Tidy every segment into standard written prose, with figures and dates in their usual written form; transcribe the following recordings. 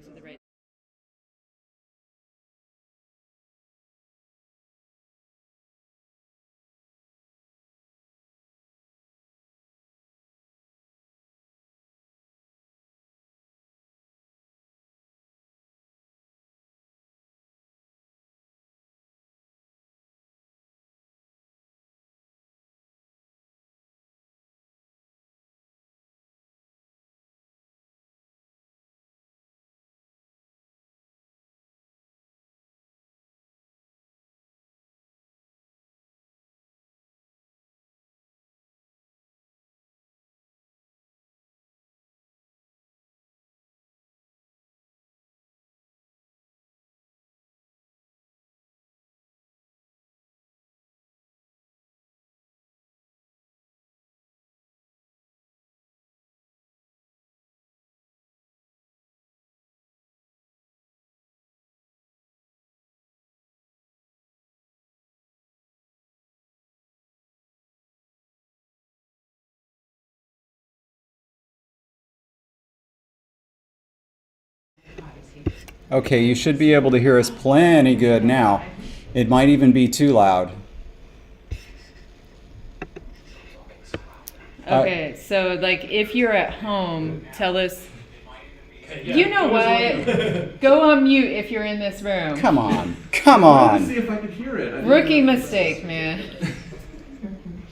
to the right. Okay, you should be able to hear us plenty good now. It might even be too loud. Okay, so like if you're at home, tell us. You know what? Go on mute if you're in this room. Come on, come on. See if I could hear it. Rookie mistake, man.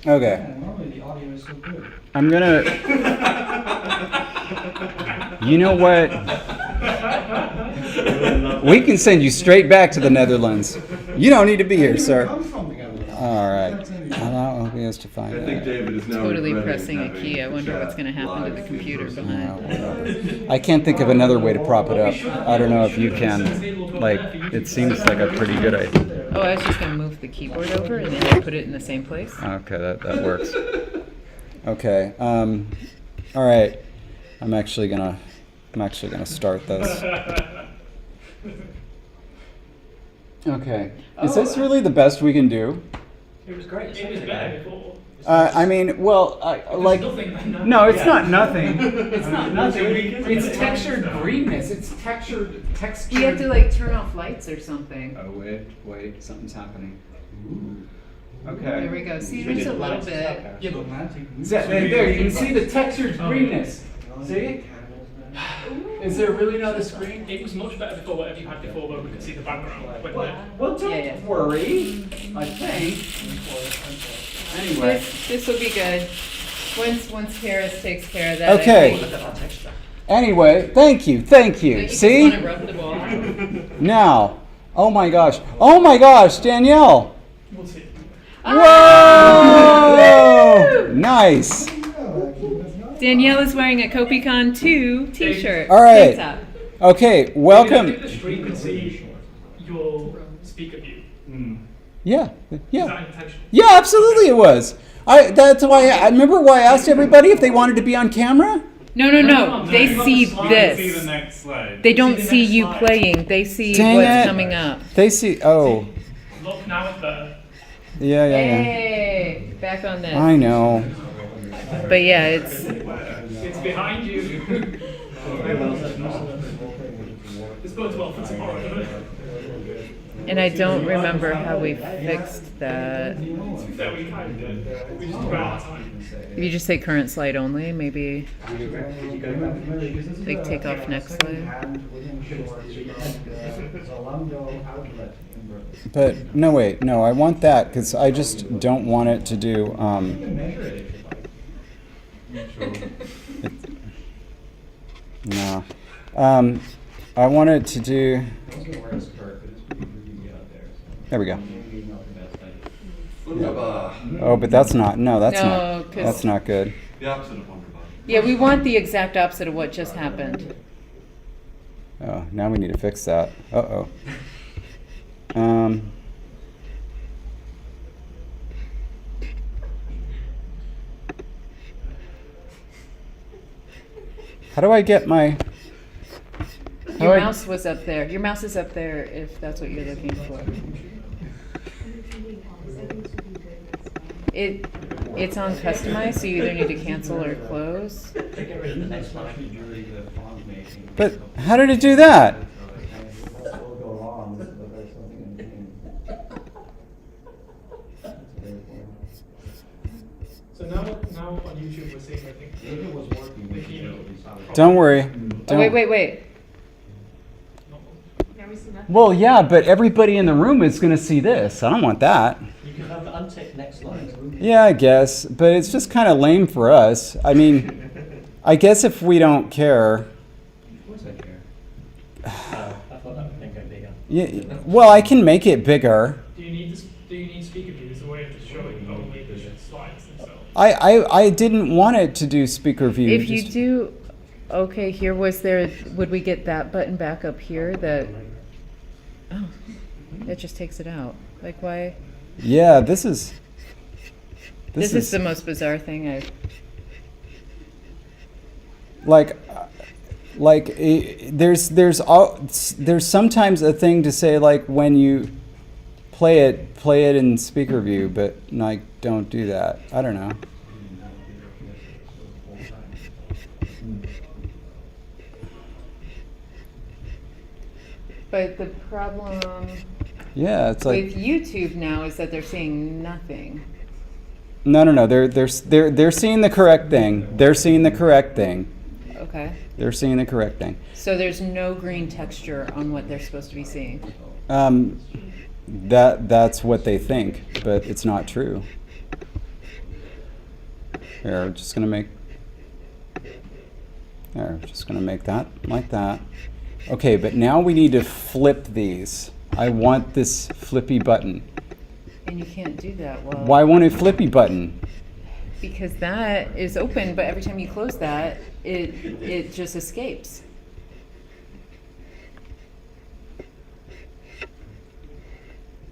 Okay. Normally the audio is so good. I'm gonna. You know what? We can send you straight back to the Netherlands. You don't need to be here, sir. All right. Allow OBS to find I think David is now Totally regretting pressing a having key. I wonder chat what's going to happen to the live computer feed behind. I can't think of another way to prop it up. I don't know if you can. Like, it seems like a pretty good idea. Oh, I was just going to move the keyboard over and then put it in the same place. Okay, that works. Okay. All right. I'm actually gonna start this. Okay. Is this really the best we can do? It was great. It was better before. I mean, well, like, Nothing. no, it's not nothing. It's not nothing. It's textured greenness. It's textured. You have to like turn off lights or something. Oh wait, something's happening. There Okay. we go. See, there's a little bit. Yeah, but There, you can see the textured greenness. See? Is there really not a screen? it was much better before whatever you had before where we could see the background. Well, don't Yeah. worry. I think. Anyway. This will be good. Once Harris takes care of that. Okay. Look at that texture. Anyway, thank you. You See? just want to rub the ball. Now. Oh my gosh, Danielle. We'll see. Whoa! Nice. Danielle is wearing a Kopikon II t-shirt. All right. Tank top. Okay, If you welcome. do the stream and see your speaker view. Yeah, Is yeah. that intentional? Yeah, absolutely it was. That's why I remember why I asked everybody if they wanted to be on camera. No. They no, see slide. this. See the next slide. They don't See the see next you slide. playing. They see Dang what's it. coming up. They see. Oh, Look now at the. yeah. Hey, back on this. I know. But yeah, it's It's behind you. This bodes well for tomorrow. and I don't remember how we fixed that. To be fair, we kind of did. We just took our time. If you just say current slide only, maybe like take off next slide. But no, wait, no. I want that because I just don't want it to do. No. I want it to do. There we go. Oh, but that's not. No, that's No, not. 'cause- That's not good. The opposite of Wonderbot. Yeah, we want the exact opposite of what just happened. Oh, now we need to fix that. Uh-oh. How do I get my... Your mouse was up there. Your mouse is up there if that's what you're looking for. It's on customize, so you either need to cancel or close. Get rid of the next slide. But how did it do that? So now on YouTube we're seeing, I think, the keynote. Don't worry. Oh, wait. Now we see nothing. Well, yeah, but everybody in the room is going to see this. I don't want that. You can have untick next slide. Yeah, I guess, but it's just kind of lame for us. I mean, I guess if we don't care. Of course I care. I thought that would make it bigger. Yeah, well, I can make it bigger. Do you need speaker view as a way of just showing only the slides themselves? I didn't want it to do speaker view. If you do, okay, here would we get that button back up here that, oh, it just takes it out. Like why? Yeah, this is the most bizarre thing I've. There's sometimes a thing to say like when you play it in speaker view, but like don't do that. I don't know. But the problem Yeah, it's like with YouTube now is that they're seeing nothing. no. They're seeing the correct thing. They're seeing the correct thing. Okay. They're seeing the correct thing. So there's no green texture on what they're supposed to be seeing. That's what they think, but it's not true. Here, I'm just gonna make. There, just gonna make that like that. Okay, but now we need to flip these. I want this flippy button. And you can't do that well. Why won't it flippy button? Because that is open, but every time you close that, it just escapes.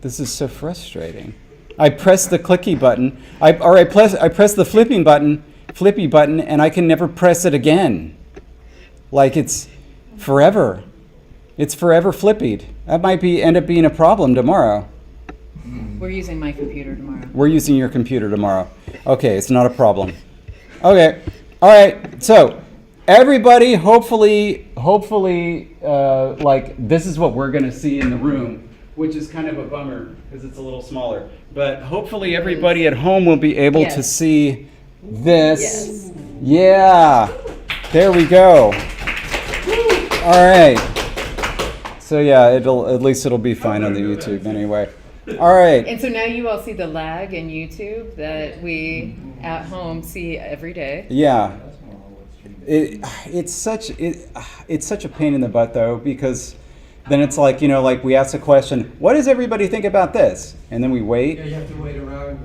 This is so frustrating. I press the clicky button. I press the flippy button, and I can never press it again. Like it's forever. It's forever flippied. That might end up being a problem tomorrow. We're using my computer tomorrow. We're using your computer tomorrow. Okay, it's not a problem. Okay, all right. So everybody, hopefully, like this is what we're gonna see in the room, which is kind of a bummer because it's a little smaller. But hopefully everybody at home will be able to Yes. see this. Yes. Yeah, there we go. All right. So yeah, at least it'll be fine on the YouTube anyway. All right. And so now you all see the lag in YouTube that we at home see every day. Yeah. It's such a pain in the butt though, because then it's like, like we ask a question, what does everybody think about this? And then we wait. Yeah, you have to wait around.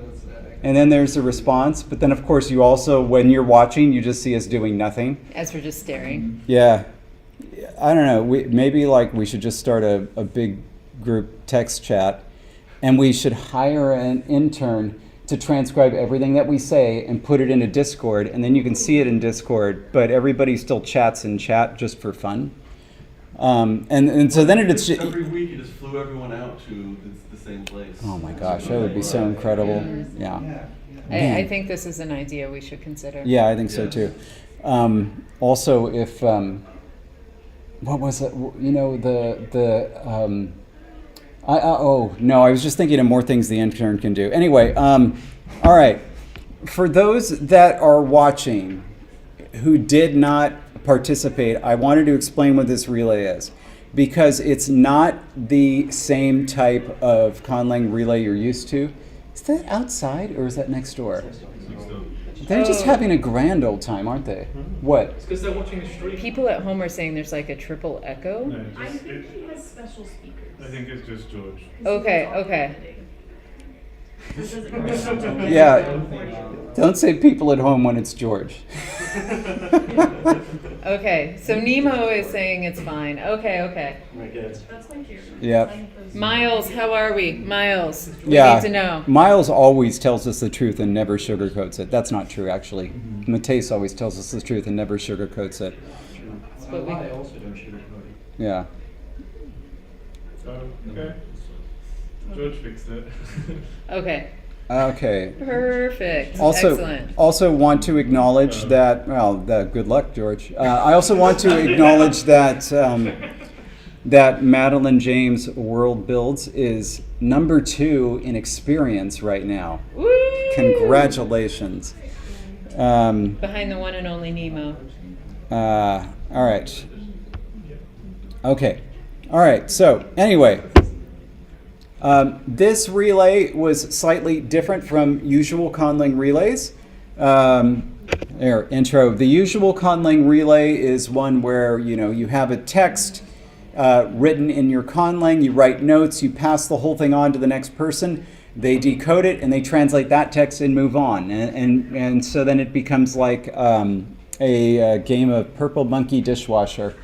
And then there's a response. But then of course you also, when you're watching, you just see us doing nothing. As we're just staring. Yeah. I don't know. Maybe like we should just start a big group text chat, and we should hire an intern to transcribe everything that we say and put it into Discord, and then you can see it in Discord, but everybody still chats in chat just for fun. And so then it's every week you just flew everyone out to the same place. oh my gosh, that would be so incredible. Yeah. I think this is an idea we should consider. Yeah, I think so too. Also, if what was it? I was just thinking of more things the intern can do. Anyway, all right. For those that are watching who did not participate, I wanted to explain what this relay is, because it's not the same type of Conlang relay you're used to. Is that outside or is that next door? They're just having a grand old time, aren't they? What? It's because they're watching the stream. People at home are saying there's like a triple echo. I think he has special speakers. I think it's just George. Okay. This doesn't Yeah. Don't say people at home when it's George. Okay, so Nemo is saying it's fine. Okay. Very good. That's my cue. Yep. Miles, how are we? Miles, we Yeah. need to know. Miles always tells us the truth and never sugarcoats it. That's not true, actually. Mateus always tells us the truth and never sugarcoats it. But we- I also don't sugarcoat it. Yeah. Okay. George fixed it. Okay, Okay. Perfect. Also, Excellent. also want to acknowledge that. Well, good luck, George. I also want to acknowledge that that Madeline James World Builds is number 2 in experience right now. Woo! Congratulations. Behind the one and only Nemo. All right. Okay. All right. So anyway, this relay was slightly different from usual conlang relays. Intro. The usual conlang relay is one where you have a text written in your conlang. You write notes. You pass the whole thing on to the next person. They decode it and they translate that text and move on. And so then it becomes like a game of Purple Monkey Dishwasher.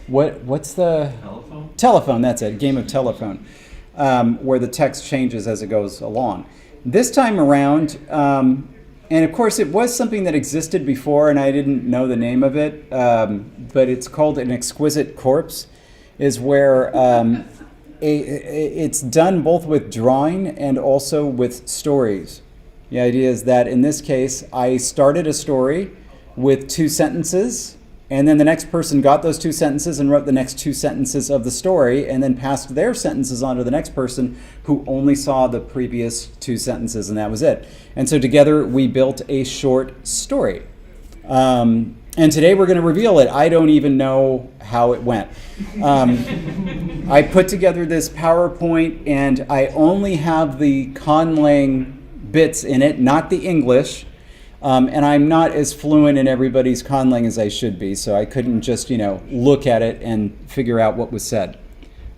What's the Telephone? Telephone? That's it. Game of telephone, where the text changes as it goes along. This time around, and of course it was something that existed before, and I didn't know the name of it, but it's called an exquisite corpse. Is where it's done both with drawing and also with stories. The idea is that in this case, I started a story with 2 sentences, and then the next person got those 2 sentences and wrote the next 2 sentences of the story, and then passed their sentences on to the next person who only saw the previous 2 sentences, and that was it. And so together we built a short story. And today we're going to reveal it. I don't even know how it went. I put together this PowerPoint, and I only have the conlang bits in it, not the English. And I'm not as fluent in everybody's conlang as I should be, so I couldn't just, look at it and figure out what was said.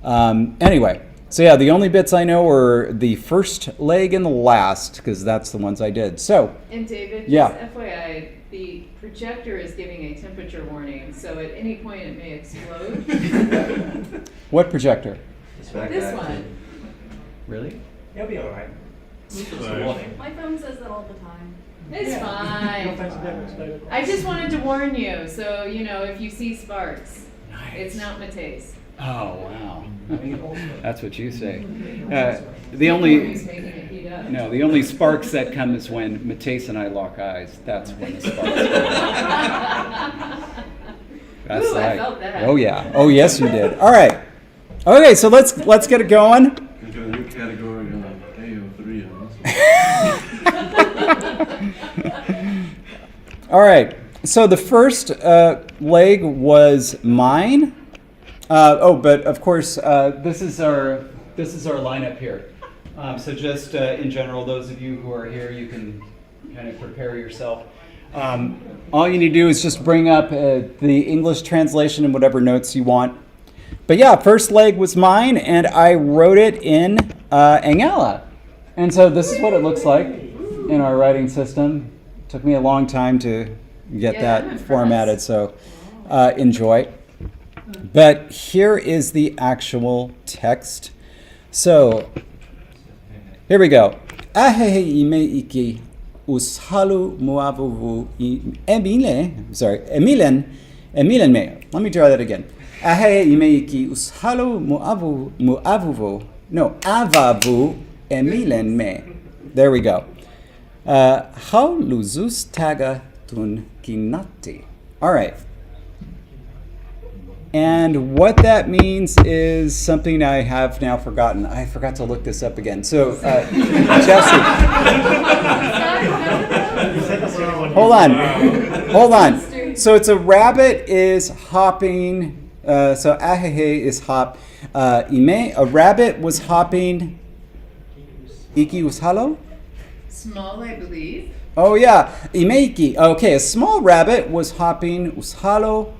Anyway, so yeah, the only bits I know are the first leg and the last, because that's the ones I did. So, And David, Yeah. just FYI, the projector is giving a temperature warning, so at any point it may explode. what projector? Back This acting. one. Really? It'll be alright. My phone says that all the time. It's No fine. offense to them, it's better. I just wanted to warn you, so if you see sparks, it's not Mateus. Oh, wow. That's what you say. The He's only making it heat up. no, the only sparks that come is when Mateus and I lock eyes. That's when the sparks come. That's Ooh, I right. felt that. Oh yeah. Oh yes, you did. All right. Okay, so let's get it going. We've got a new category on AO3 on this one. All right. So the first leg was mine. But of course, this is our lineup here. So just in general, those of you who are here, you can kind of prepare yourself. All you need to do is just bring up the English translation and whatever notes you want. But yeah, first leg was mine, and I wrote it in Angela. And so this is what it looks like in our writing system. Took me a long time to get Yeah, I'm that impressed. formatted, so enjoy. But here is the actual text. So here we go. Ahehe ime iki ushalu muavuvu emilen me. Let me try that again. Ahehe ime iki ushalu avavu emilen me. There we go. How luzus taga tun kinati. All right. And what that means is something I have now forgotten. I forgot to look this up again. So, Jesse, hold on. So it's a rabbit is hopping. So ahehe is hop. Ime, a rabbit was hopping. Iki ushalo? Small, I believe. Oh yeah, imeiki. Okay, a small rabbit was hopping. Ushalo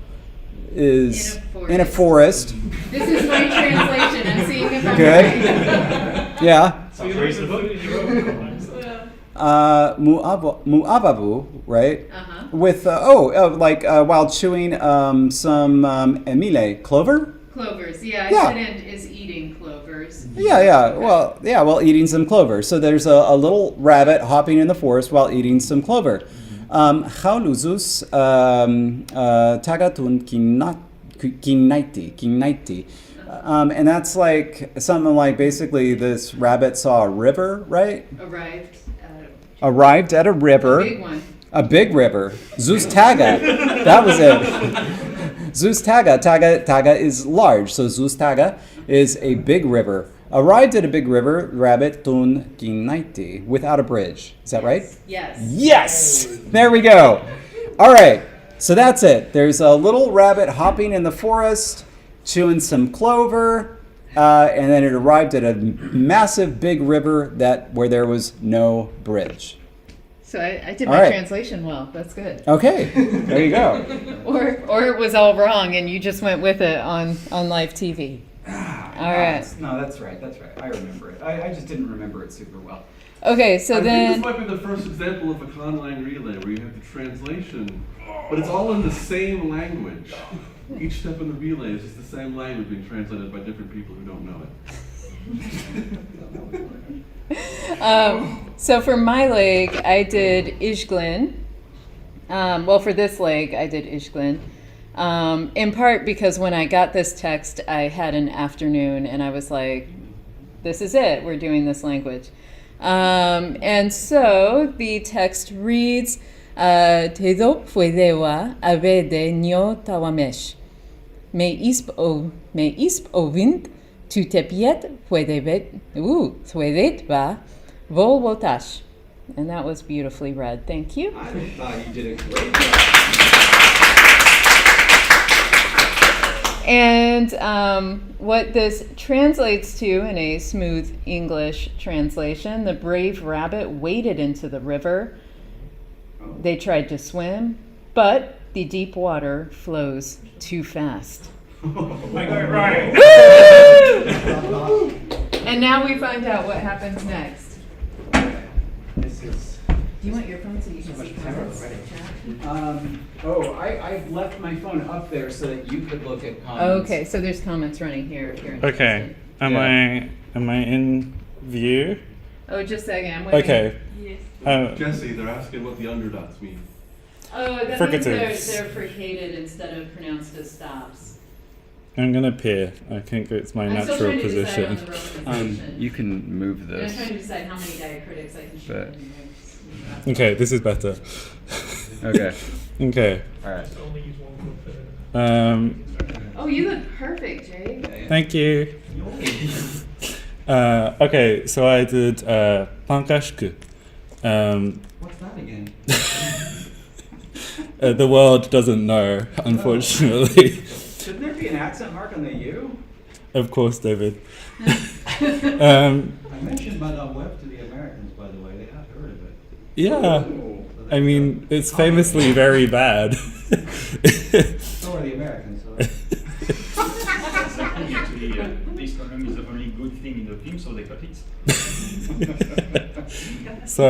is in a forest. This is my translation. I'm seeing if I'm Good. right. Yeah. So you raise the book and you wrote the lines. Mu'avavu, right? Uh-huh. With while chewing some emile clover. Clovers. Yeah, Yeah. I said is eating clovers. While eating some clover. So there's a little rabbit hopping in the forest while eating some clover. Hauluzus tagatun kinnaiti. And that's like something like basically this rabbit saw a river, right? Arrived arrived at a river. Big one. A big river. Zeus Taga. That was it. Zeus Taga. Taga is large. So Zeus Taga is a big river. Arrived at a big river, rabbit tun kinaiti, without a bridge. Is that right? Yes. Yes! There we go. All right. So that's it. There's a little rabbit hopping in the forest, chewing some clover, and then it arrived at a massive big river where there was no bridge. So I did All my right. translation well. That's good. Okay. There you go. Or it was all wrong and you just went with it on live TV. All right. No, that's right. I remember it. I just didn't remember it super well. Okay, so I think then. this might be the first example of a conlang relay where you have the translation, but it's all in the same language. Each step in the relay is just the same language being translated by different people who don't know it. So for my leg, I did Ishglin. Well, for this leg, I did Ishglin. In part because when I got this text, I had an afternoon and I was like, this is it, we're doing this language. And so the text reads, Tedo puedewa avede nyo tawamesh. Me isp ovind tu tepiet puedet ba vol wotash. And that was beautifully read. Thank you. I thought you did a great job. And what this translates to in a smooth English translation, the brave rabbit waded into the river. They tried to swim, but the deep water flows too fast. I got it right. And now we find out what happens next. This is Do you want your phone so you can so see much time comments? already. I've left my phone up there so that you could look at comments. Okay, so there's comments running here if you're interested. Okay. Am Yeah. I in view? Oh, just a second. I'm waiting. Okay. Jesse, they're asking what the underdots mean. Oh, that means Fricatives. they're fricated instead of pronounced as stops. I'm gonna peer. I think it's my I'm still natural trying to decide on position. the romanization. You can move I'm this. trying to decide how many diacritics I can show But- in there. Okay, this is better. Okay. Okay. All right. Just only use one foot for Oh, you look perfect, Jake. Thank you. Okay, so I did pankashku. What's that again? The world doesn't know, unfortunately. Shouldn't there be an accent mark on the U? Of course, David. I mentioned Madame Web to the Americans, by the way. They have heard of it. Yeah. I mean, it's famously very bad. So are the Americans. So. Actually, this column is the only good thing in the film, so they cut it. So,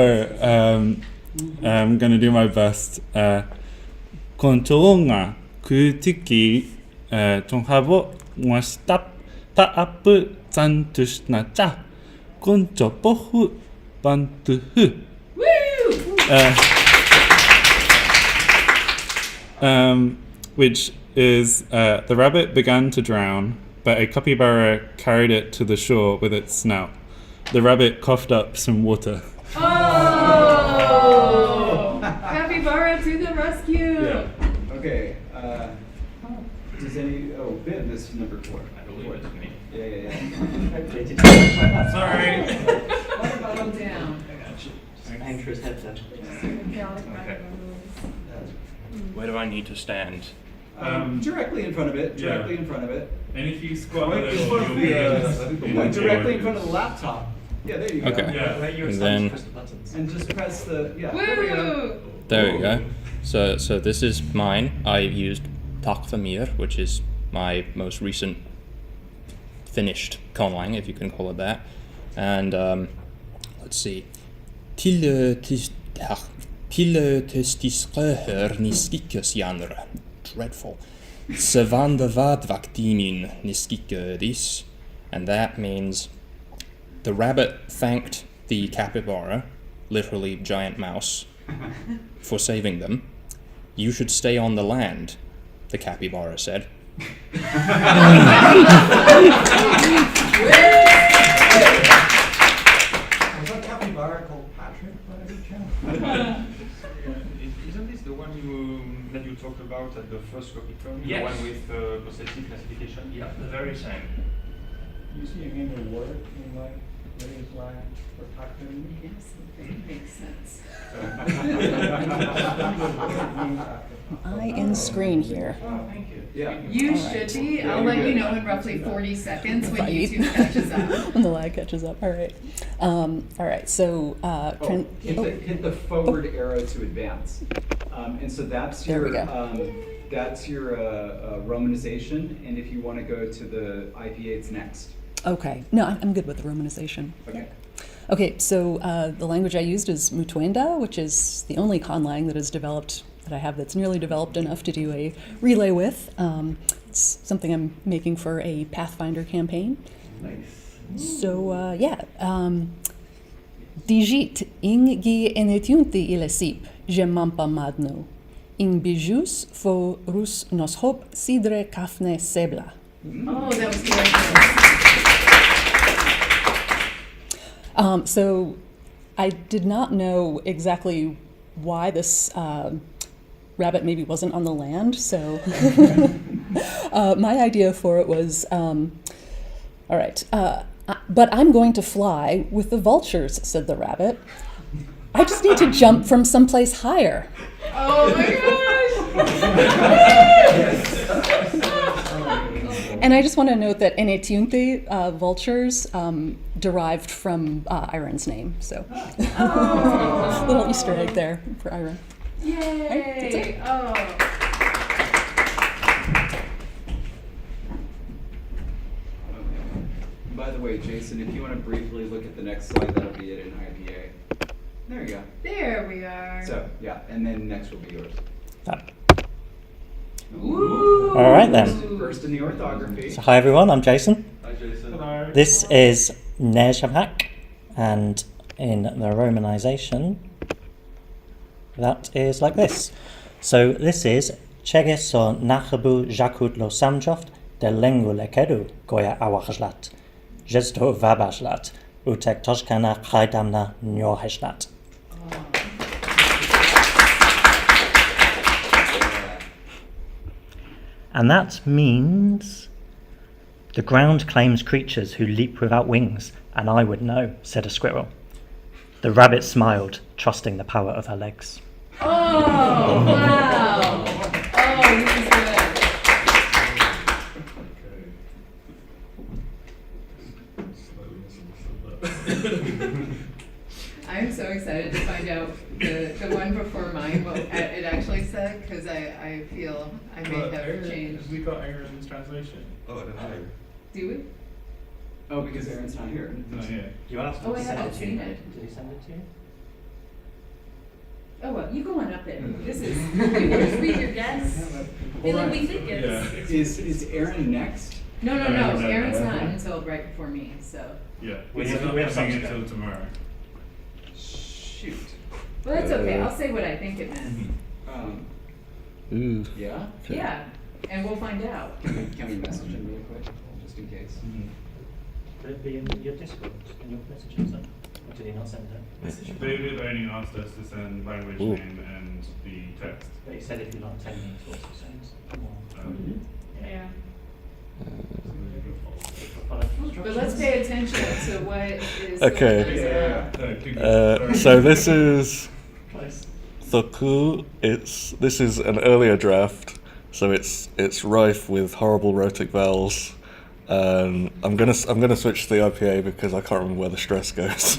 I'm gonna do my best. Kontoonga kutiki tonghabo ngwastap ta'apu zantushnacha konchopohu bantuhu. Which is the rabbit began to drown, but a capybara carried it to the shore with its snout. The rabbit coughed up some water. Oh! Capybara to the rescue! Okay. Does any? Oh, Ben, this is number 4. I believe it's me. Yeah. Sorry. Bottom down. Anxious headset. Where do I need to stand? Directly in front of it. Directly in front of it. And if you squat I think Directly in front of the laptop. Yeah, there you go. Okay. Let your And sons then- press the buttons. And just press the There we go. Woo! There we go. So this is mine. I used Takfamir, which is my most recent finished conlang, if you can call it that. And let's see. Til testisqeher niskikas janra. Dreadful. Sevandavad vaktinin niskikeris. And that means the rabbit thanked the capybara, literally giant mouse, for saving them. You should stay on the land, the capybara said. Was that capybara called Patrick by any chance? developed at the first Kopikon, the Yes. one with possessive classification? Yeah, the very same. You see again the word in like British slang for tactile? Something makes sense. I end screen here. Oh, thank you. Yeah. You All should right. be. I'll let you know in roughly 40 seconds when YouTube catches up. When the lag catches up. All right. All right. So Hit the forward arrow to advance. And so that's There we your go. that's your romanization. And if you want to go to the IPA, it's next. Okay. No, I'm good with the romanization. Okay. Okay, so the language I used is Mutuenda, which is the only conlang that is developed, that I have that's nearly developed enough to do a relay with. It's something I'm making for a Pathfinder campaign. Nice. So, Digit ing gi enetiunti ilesip, gemampa madnu. Ing bijus fo rus nos hop sidre kafne sebla. Oh, that was good. So I did not know exactly why this rabbit maybe wasn't on the land. So my idea for it was, all right, but I'm going to fly with the vultures, said the rabbit. I just need to jump from someplace higher. Oh my gosh! And I just want to note that Enetiunte, vultures, derived from Iron's name. So little Easter egg there for Iron. Yay! that's it. Oh. By the way, Jason, if you want to briefly look at the next slide, that'll be it in IPA. There you go. There we are. So, yeah, and then next will be yours. Ooh. All right then. First in the orthography. So hi everyone, I'm Jason. Hi, Jason. Hello. This is Nezhamhak, and in the romanization, that is like this. So this is Chegeso Nachabu Jakut Lo Samjoft de Lengu Lekedu Goya Awachlat. Jesto Vabashlat. Utek Toshkana Khaidamna Nyoheshlat. And that means the ground claims creatures who leap without wings, and I would know, said a squirrel. The rabbit smiled, trusting the power of her legs. Oh, wow. Oh, this is good. I'm so excited to find out the one before mine, what it actually said, because I feel I may But have Aaron- changed. We got Aaron's translation. Oh, I didn't know. Do we? Oh, because Aaron's not here. Oh, yeah. You asked Oh, I haven't seen it. Did he send it to you? Oh, well, you go on up there. This is, you just read your guess. Feel like we think it's. Is Aaron next? No, No, Aaron's no. not until right before me, so. Yeah, We he's have- not we have coming some until tomorrow. Shoot. Well, that's okay. I'll say what I think it meant. Yeah? Yeah, and we'll find out. Can we message him real quick, just in case? Could it be in your Discord, in your messages then? Or did he not send it? David only asked us to send language name and the text. But he said if you're not 10 minutes, what he sends. Come on. Yeah. Follow But let's pay attention to what is. Okay. So this is Close. Thoku. This is an earlier draft, so it's rife with horrible rhotic vowels. I'm gonna switch to the IPA because I can't remember where the stress goes.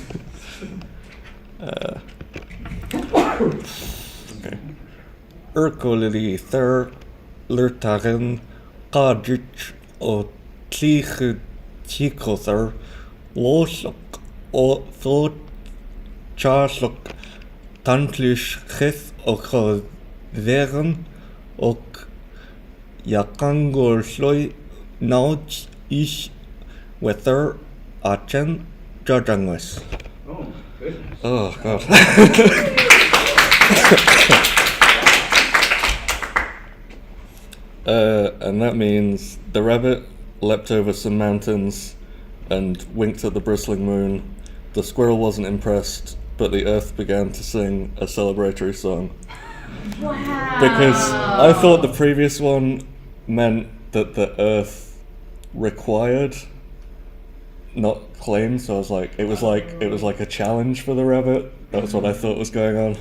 Okay. Urkolili thir lurtagen qadich o tliche chikother loslok o thot charslok tantlish chith o wegen ok yakangor sloi nauch ish weather achen jajangwes. Oh, goodness. Oh god. And that means the rabbit leapt over some mountains and winked at the bristling moon. The squirrel wasn't impressed, but the earth began to sing a celebratory song. Wow. Because I thought the previous one meant that the Earth required, not claimed. So I was like, it was like a challenge for the rabbit. That's what I thought was going on.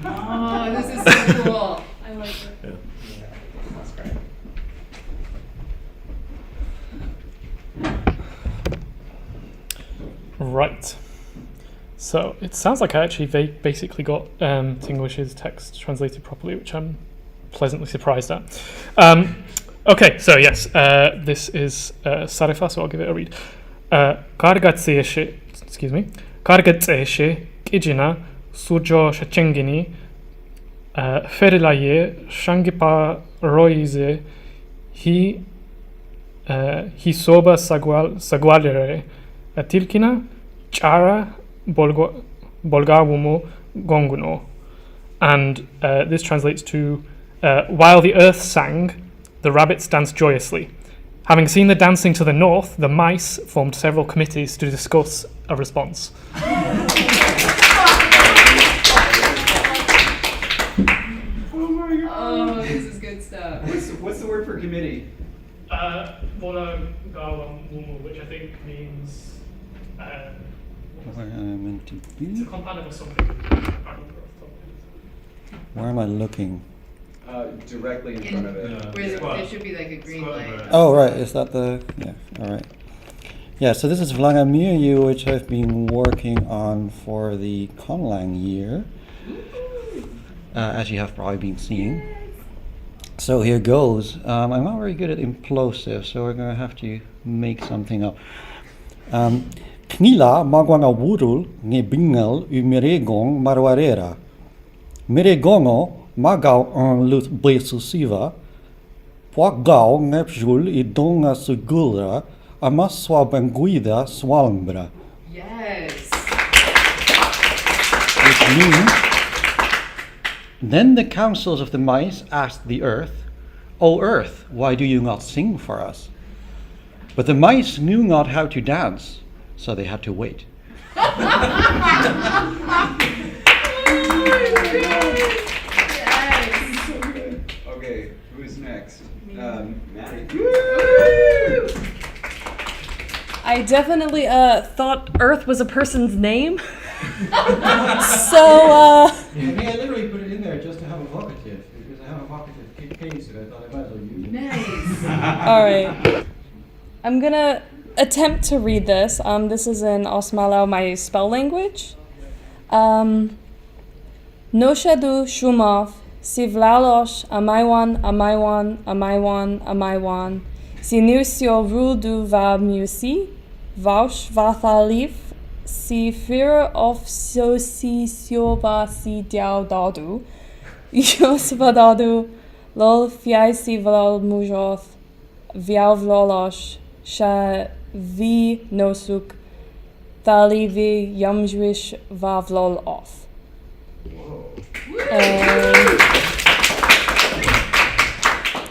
Oh, this is so cool. I like it. Yeah. That's great. Right. So it sounds like I actually basically got Tinglish's text translated properly, which I'm pleasantly surprised at. Okay, so yes, this is Sarifa, so I'll give it a read. Kargatseshe, excuse me, Kargatseshe, Kijina, Sujo Shachengini, Ferilaye, Shangipa Roize, Hisoba Sagualere, Tilkina, Chara, Bolgawumo, Gonguno. And this translates to, while the earth sang, the rabbits danced joyously. Having seen the dancing to the north, the mice formed several committees to discuss a response. Oh, this is good stuff. What's the word for committee? Bolgawumo, which I think means Where am I meant to it's a be? compound of something. I can't remember off the top of my head. Where am I looking? Directly in front of it. Where there should be like a green light. Oh, right. Is that the... Yeah, all right. Yeah, so this is Vlangamiriu, which I've been working on for the Conlang year, as you have probably been seeing. So here goes. I'm not very good at implosive, so we're going to have to make something up. Knila magwanga wurul nge bingal u miregong marwarera. Miregongo magaw en lut besusiva. Poagao ngepjul I donga sugulra. Amaswa banguida swalmbra. Yes. Which means, then the councils of the mice asked the earth, O earth, why do you not sing for us? But the mice knew not how to dance, so they had to wait. Okay, who's next? Maddie. I definitely thought Earth was a person's name. So I mean, I literally put it in there just to have a vocative, because I have a vocative case that I thought I might as well use it. Nice. All right. I'm gonna attempt to read this. This is in Osmalau, my spell language. Noshadu Shumov, Sivlalosh, Amaiwan, Amaiwan, Amaiwan, Amaiwan, Sinusio Rudu Va Musi, Vaush Vathalif, Si Fear of Sosi Sioba Si Diao Dadu, Yosvadadu, Lol Fiaisi Vlal Mujoth, Viav Lolosh, Sha Vi Nosuk, Thalivi Yamjwish Vavlol Off.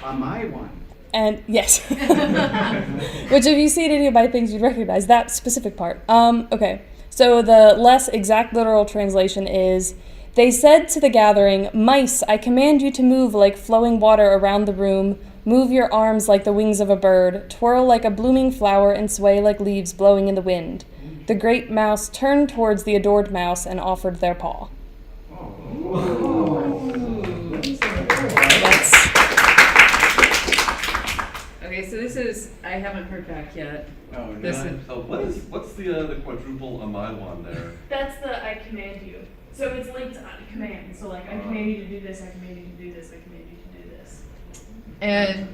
On my one. And yes, which if you see any of my things, you'd recognize that specific part. Okay, so the less exact literal translation is, they said to the gathering, mice, I command you to move like flowing water around the room, move your arms like the wings of a bird, twirl like a blooming flower, and sway like leaves blowing in the wind. The great mouse turned towards the adored mouse and offered their paw. Okay, so this is, I haven't heard back yet. Oh, no. This is, What's the quadruple Amaiwan there? That's the I command you. So it's linked to command. So like I command you to do this, I command you to do this, I command you to do this. and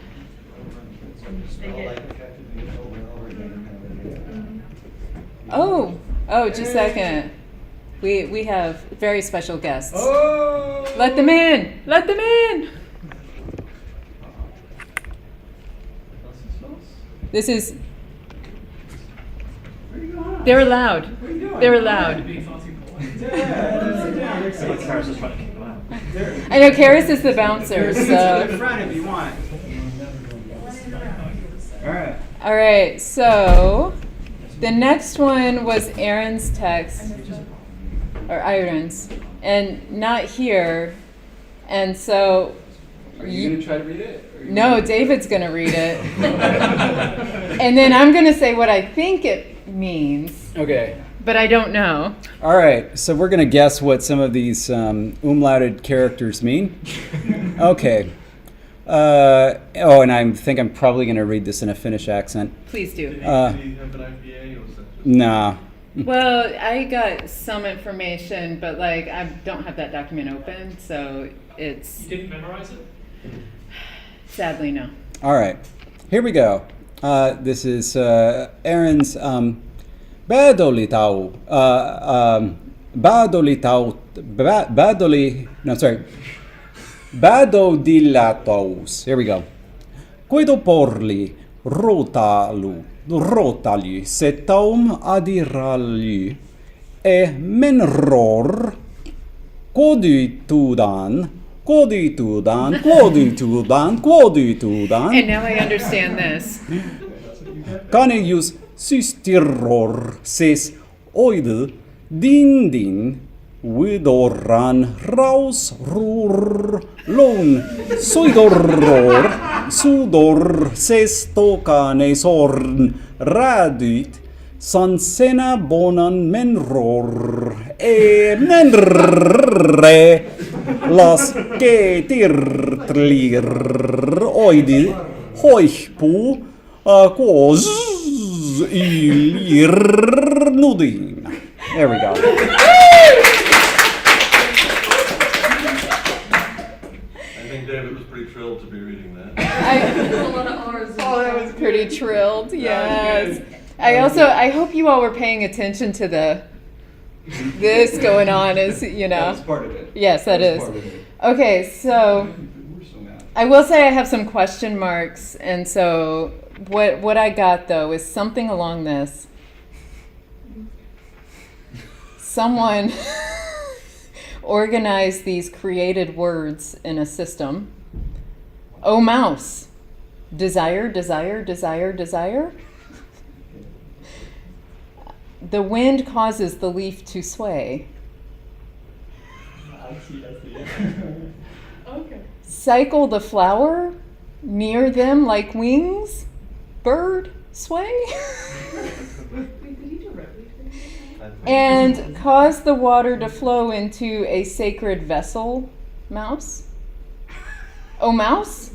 just a second. We have very special guests. Oh! Let them in! Let them in! This is. They're allowed. They're allowed. I know Karis is the bouncer, so. In front if you want. All right. All right, so the next one was Aaron's text, or Aaron's, and not here. And so, Are you going to try to read it? no, David's going to read it. And then I'm going to say what I think it means, Okay. but I don't know. All right, so we're going to guess what some of these umlauted characters mean. Okay. And I think I'm probably going to read this in a Finnish accent. Please do. Did he have an IPA or something? Nah. Well, I got some information, but like I don't have that document open, so it's You didn't memorize it? sadly no. All right, here we go. This is Aaron's Badolitau. Badolilataus. Here we go. Kuido porli rotali setaum adirali e menror quoditudan. And now I understand this. Caneius systirror ses oide din widoran raus rur lon soidorror sudor ses tokane sorn radit sansena bonan menror e menre las ketirtlir oidi hoipu quos ilir nudin. There we go. I think David was pretty thrilled to be reading that. Oh, that was pretty trilled. Yes. I hope you all were paying attention to this going on, as you know. That's part of it. Yes, that is. Part of it. Okay, so I will say I have some question marks, and so what I got though is something along this. Someone organized these created words in a system. Oh, mouse. Desire, desire, desire, desire. The wind causes the leaf to sway. I see. Okay. Cycle the flower, near them like wings. Bird, sway. And cause the water to flow into a sacred vessel. Mouse? Oh, mouse?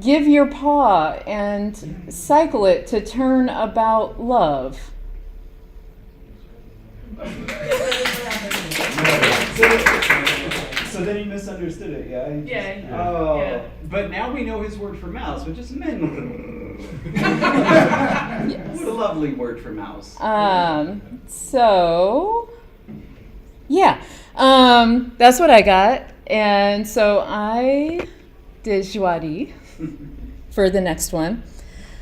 Give your paw and cycle it to turn about love. So then he misunderstood it, yeah? Yeah. Oh, Yeah. but now we know his word for mouse, which is men. Yes. What a lovely word for mouse. So, yeah, that's what I got. And so I did Joadi for the next one.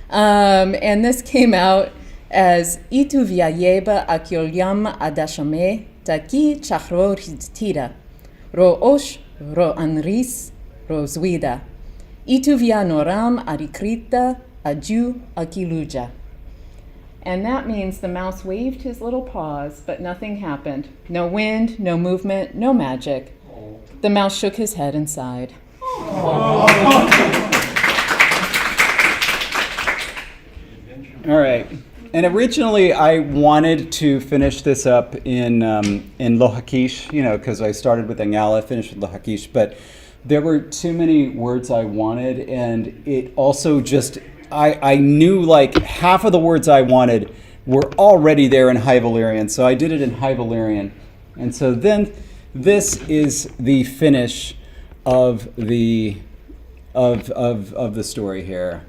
And this came out as Itu viayeba akyolyam adashame taki chachro tira ro osh ro anris ro zwida Itu via noram arikrita aju akiluja. And that means the mouse waved his little paws, but nothing happened. No wind, no movement, no magic. The mouse shook his head and sighed. All right. And originally, I wanted to finish this up in Lohakish, because I started with Angala, finished with Lohakish, but there were too many words I wanted, and it also just, I knew like half of the words I wanted were already there in High Valyrian, so I did it in High Valyrian. And so then this is the finish of the story here.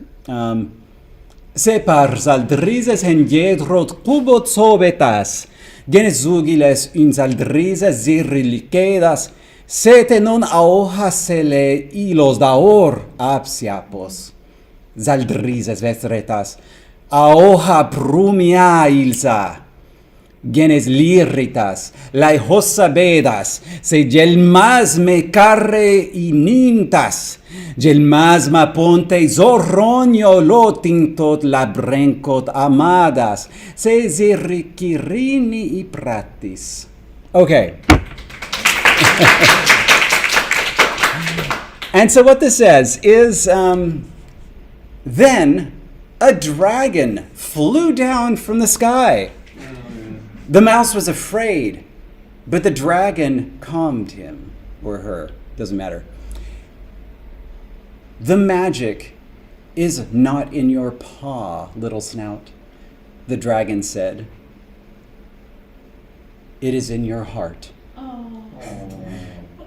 Separ zaldrizes en jedrot cubot sobetas, genezugiles in zaldrizes zirriliquedas, sete non aojasele hilos daor apsiapos. Zaldrizes vestretas, aoja prumia ilsa. Genes liritas, laihosa bedas, se gelmas me carre inintas, gelmas ma ponte zorronio lotintot labrencot amadas, se zirikirini i pratis. Okay. And so what this says is, then a dragon flew down from the sky. The mouse was afraid, but the dragon calmed him, or her, doesn't matter. The magic is not in your paw, little snout, the dragon said. It is in your heart. Oh.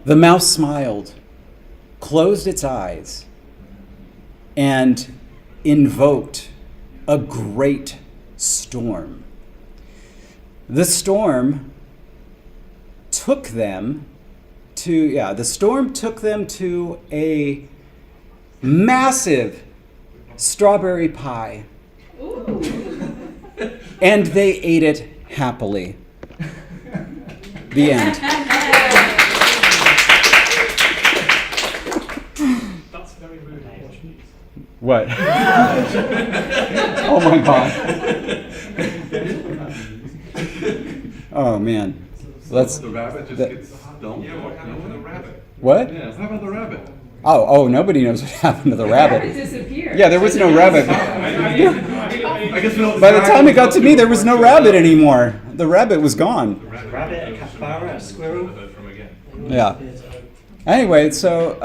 The mouse smiled, closed its eyes, and invoked a great storm. The storm took them to a massive strawberry pie. Ooh. And they ate it happily. The end. That's very rude. What? Oh my God. Oh man. Let's. The rabbit just gets dumped. Yeah, what happened to the rabbit? What? Yeah, how about the rabbit? Oh, nobody knows what happened to the rabbit. Rabbit disappeared. Yeah, there was no rabbit. I guess we don't. By the time it got to me, there was no rabbit anymore. The rabbit was gone. Rabbit, a capybara, a squirrel. Yeah. Anyway, so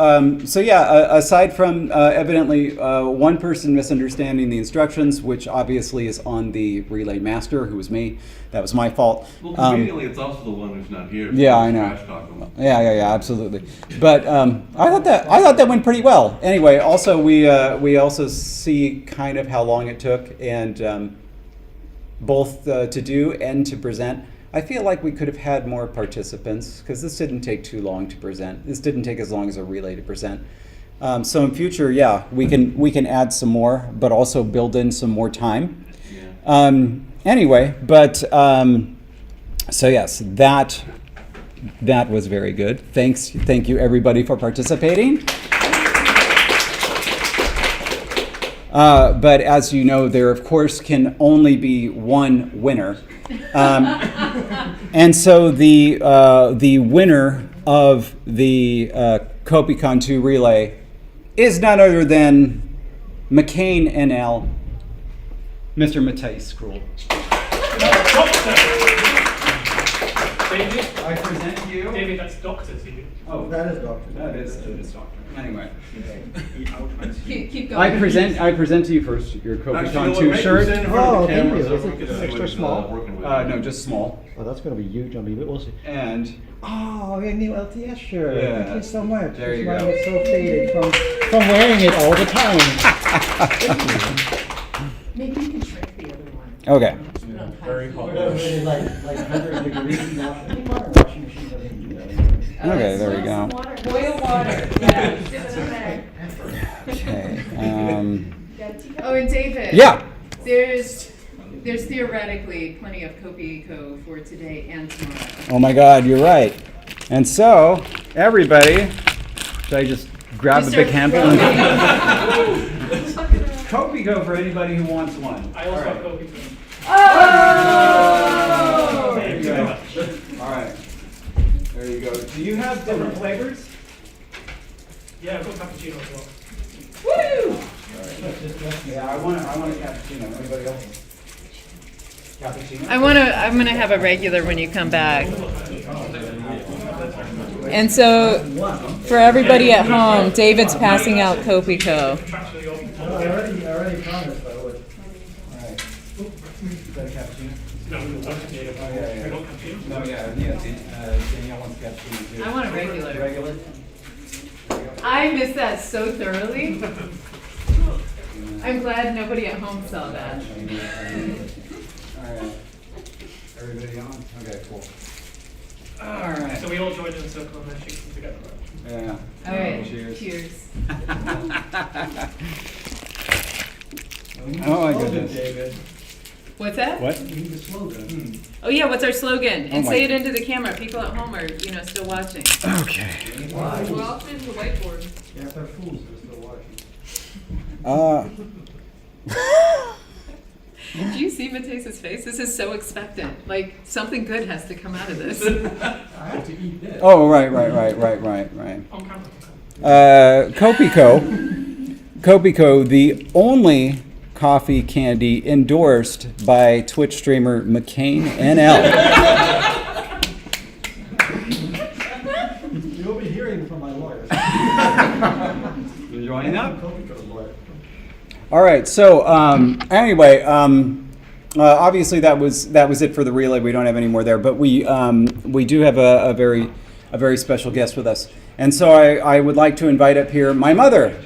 aside from evidently one person misunderstanding the instructions, which obviously is on the relay master, who was me, that was my fault. Well, conveniently, it's also the one who's not here. Yeah, I know. Trash talk him. Yeah, absolutely. But I thought that went pretty well. Anyway, also we also see kind of how long it took, and both to do and to present. I feel like we could have had more participants because this didn't take too long to present. This didn't take as long as a relay to present. So in future, yeah, we can add some more, but also build in some more time. Yeah. Anyway, but so yes, that was very good. Thank you everybody for participating. But as you know, there of course can only be one winner. And so the winner of the Kopikon II relay is none other than McCain NL, Mr. Matthijs Kroel. David, I present to you. David, that's doctor to you. Oh, That is doctor. that is doctor. Anyway, Keep going. I present to you first your Kopikon II shirt. Oh, thank you. Is it extra small? No, just small. Oh, that's going to be huge on me, but we'll see. And Oh, a new LTS shirt. Yeah. Thank you so much. There you Mine go. is so faded from wearing it all the time. Maybe you can trick the other one. okay. Very hot. Like 100 degrees now. Washing machine doesn't do that. Okay, there we go. Boil water. Yeah. Okay. Oh, and David. Yeah. There's theoretically plenty of Kopiko for today and tomorrow. Oh my God, you're right. And so, everybody, should I just grab a big handful? Kopiko for anybody who wants one. I also have coffee. Oh! There you go. All right. There you go. Do you have different flavors? Yeah, I've got cappuccino as well. Woo! Yeah, I want a cappuccino. Anybody else? Cappuccino? I'm gonna have a regular when you come back. And so, for everybody at home, David's passing out Kopiko. I already promised I would. All right. Is that a cappuccino? No, No, Danielle wants cappuccino too. I want a regular. Regular? I missed that so thoroughly. I'm glad nobody at home saw that. All right. Everybody on? Okay, cool. All right. So we all join in a circle and then shake them together, right? Yeah. All right. Cheers. Cheers. Oh my goodness. David. What's that? What? You need a slogan. Oh yeah, what's our slogan? And Oh, say my- it into the camera. People at home are, still watching. Okay. Why? We're all in the whiteboard. Yeah, they're fools. They're still watching. Did you see Mateus's face? This is so expectant. Like something good has to come out of this. I have to eat this. Oh, right. On camera. Kopiko, the only coffee candy endorsed by Twitch streamer McCain NL. You'll be hearing from my lawyers. Enjoying that? All right. So anyway, obviously that was it for the relay. We don't have any more there, but we do have a very special guest with us, and so I would like to invite up here my mother.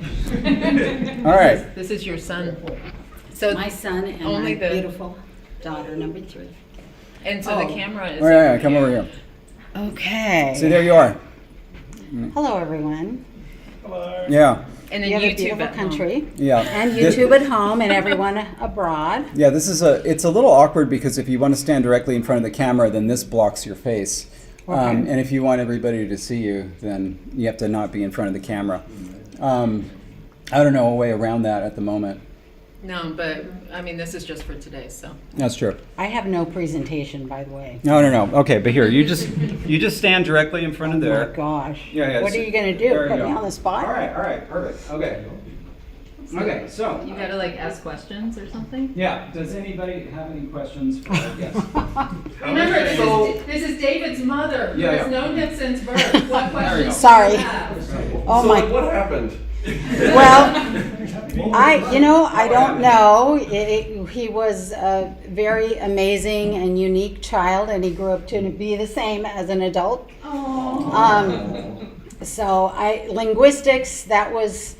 All right. This is your son. So My son and only my the- beautiful daughter, number 3. And so the camera is. All right, come over here. Okay. So there you are. Hello, everyone. Yeah. And then You have a YouTube beautiful at home. country. Yeah. And YouTube at home and everyone abroad. Yeah, it's a little awkward because if you want to stand directly in front of the camera, then this blocks your face. Okay. And if you want everybody to see you, then you have to not be in front of the camera. I don't know a way around that at the moment. No, but I mean, this is just for today, so. That's true. I have no presentation, by the way. No. Okay, but here, you just stand directly in front of Oh there. my gosh. Yeah, What so- are you going to do? there you Put go. me on the spot? All right, perfect. Okay. Okay, so. You gotta like ask questions or something? Yeah, does anybody have any questions for our guest? Remember, So- this is David's mother, who Yeah, has yeah. known him since birth. What questions do Sorry. you have? Oh so my. what happened? Well, I don't know. He was a very amazing and unique child, and he grew up to be the same as an adult. So linguistics, that was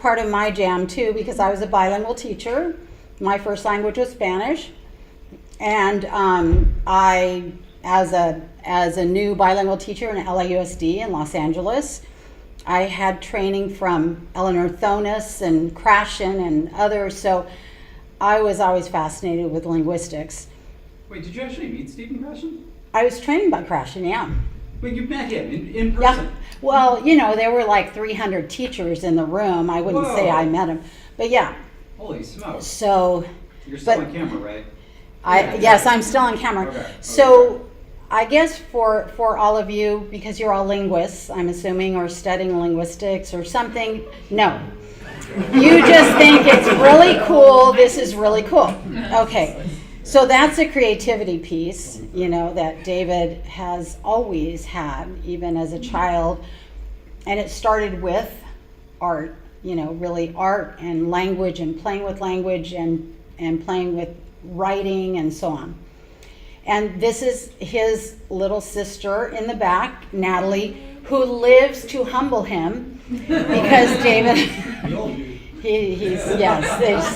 part of my jam too, because I was a bilingual teacher. My first language was Spanish, and I, as a new bilingual teacher in LAUSD in Los Angeles, I had training from Eleanor Thonis and Krashen and others, so I was always fascinated with linguistics. Wait, did you actually meet Stephen Krashen? I was trained by Krashen, yeah. Wait, you met him in person? Yeah. Well, there were like 300 teachers in the room. I wouldn't say Whoa. I met him, but yeah. Holy smokes. So, You're still but- on camera, right? yes, I'm still on camera. Okay, So, I guess for all of you, because you're all linguists, I'm assuming, or studying linguistics or something, no. You just think it's really cool, this is really cool. Okay, so that's a creativity piece, that David has always had, even as a child. And it started with art, really art and language and playing with language and playing with writing and so on. And this is his little sister in the back, Natalie, who lives to humble him because David,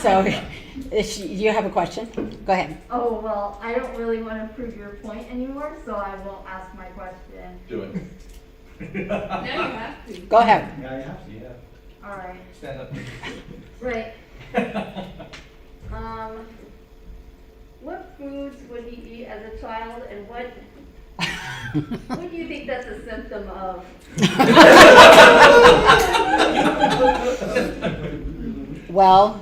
so you have a question? Go ahead. Oh, well, I don't really want to prove your point anymore, so I won't ask my question. Do it. Now you have to. Go ahead. Yeah, you have to, yeah. All right. Stand up. Right. What foods would he eat as a child, and what do you think that's a symptom of? Well,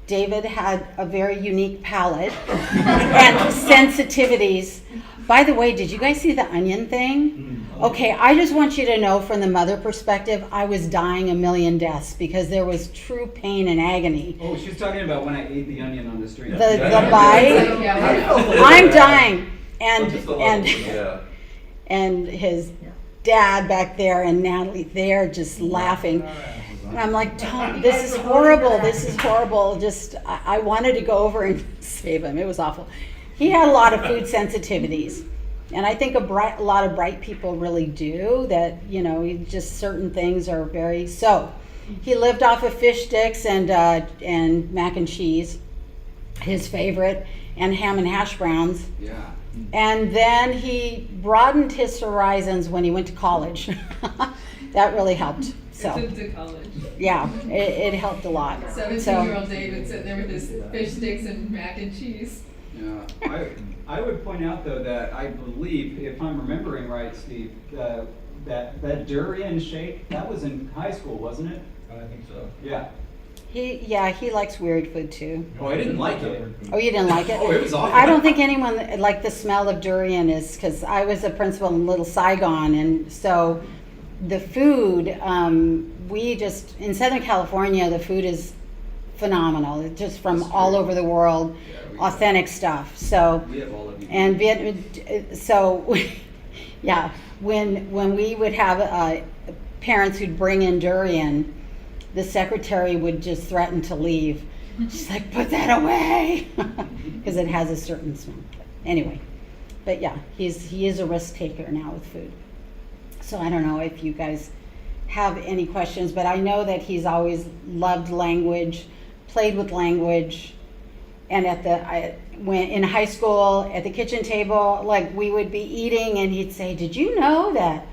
David had a very unique palate and sensitivities. By the way, did you guys see the onion thing? Okay, I just want you to know from the mother perspective, I was dying a million deaths because there was true pain and agony. Oh, she's talking about when I ate the onion on the street. The bite, I'm dying. And his dad back there and Natalie there just laughing. And I'm like, Tom, this is horrible. This is horrible. Just, I wanted to go over and save him. It was awful. He had a lot of food sensitivities. And I think a lot of bright people really do, that, just certain things are very, so he lived off of fish sticks and mac and cheese, his favorite, and ham and hash browns. Yeah. And then he broadened his horizons when he went to college. That really helped. So, To college. yeah, it helped a lot. 17-year-old David sitting there with his fish sticks and mac and cheese. Yeah, I would point out though that I believe, if I'm remembering right, Steve, that durian shake, that was in high school, wasn't it? I think so. Yeah. He likes weird food too. Oh, I didn't like it. Oh, you didn't like it? Oh, it was awful. I don't think anyone liked the smell of durian, is because I was a principal in Little Saigon, and so the food, we just, in Southern California, the food is phenomenal. It's just from all over the world, authentic stuff. So, We have all of you. and so, yeah, when we would have parents who'd bring in durian, the secretary would just threaten to leave. She's like, put that away, because it has a certain smell. Anyway, but yeah, he is a risk taker now with food. So I don't know if you guys have any questions, but I know that he's always loved language, played with language, and when in high school at the kitchen table, like we would be eating, and he'd say, "Did you know that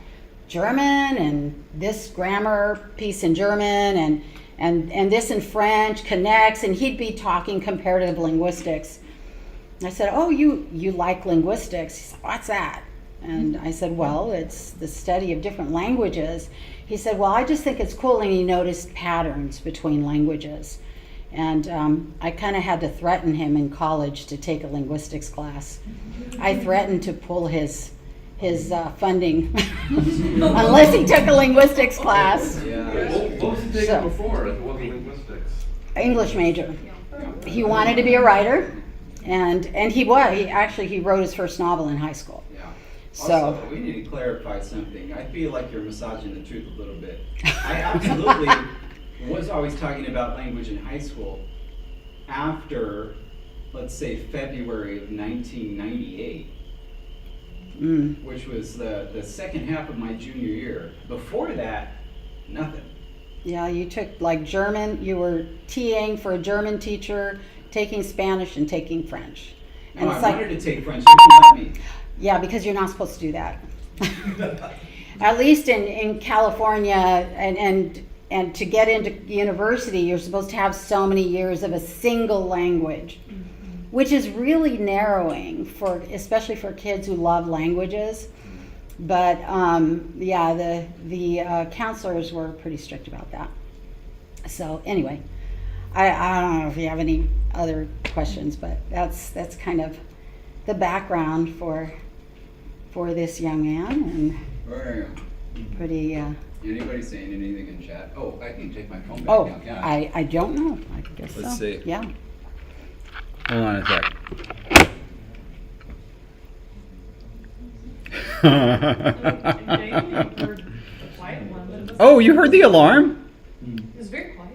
German and this grammar piece in German and this in French connects?" And he'd be talking comparative linguistics. I said, "Oh, you like linguistics?" He said, "What's that?" And I said, "Well, it's the study of different languages." He said, "Well, I just think it's cool," and he noticed patterns between languages. And I kind of had to threaten him in college to take a linguistics class. I threatened to pull his funding unless he took a linguistics class. What was he taking before if it wasn't linguistics? English major. He wanted to be a writer, and he wrote his first novel in high school. Yeah. So Also, we need to clarify something. I feel like you're massaging the truth a little bit. I absolutely was always talking about language in high school after, let's say, February of 1998. Which was the second half of my junior year. Before that, nothing. yeah, you took like German. You were TAing for a German teacher, taking Spanish and taking French. And No, it's I like, wanted to take French. You didn't let me. yeah, because you're not supposed to do that. At least in California, and to get into university, you're supposed to have so many years of a single language, which is really narrowing especially for kids who love languages. But yeah, the counselors were pretty strict about that. So anyway, I don't know if you have any other questions, but that's kind of the background for this young man, and pretty. Anybody saying anything in chat? Oh, I can take my phone back Oh, now, can I? I don't know. I guess Let's so. see. Yeah. Hold on a sec. Oh, you heard the alarm? It was very quiet.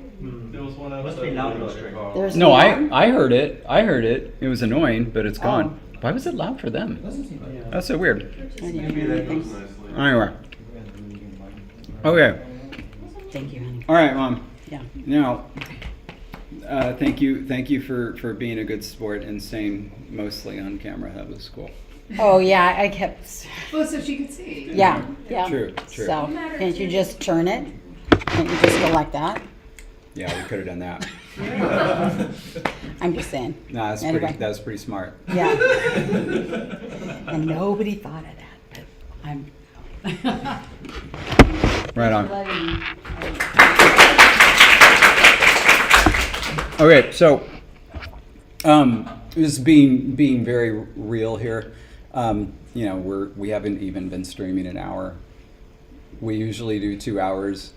There was one Must be loud enough. There's No, the alarm? I heard it. I heard it. It was annoying, but it's gone. Oh. Why was it loud for them? Yeah. That's so weird. I didn't Maybe hear that anything. goes nicely. Anyway. Okay. Thank you, honey. All right, Mom. Yeah. Now, thank you for being a good sport and staying mostly on camera. That was cool. Oh yeah, I kept. Well, so she could see. Yeah, yeah. True. So can't you just turn it? Can't you just go like that? Yeah, we could have done that. I'm just saying. Nah, Anyway. that was pretty smart. Yeah. And nobody thought of that, but I'm. Right on. letting- Okay, so just being very real here. You know, we haven't even been streaming an hour. We usually do 2 hours.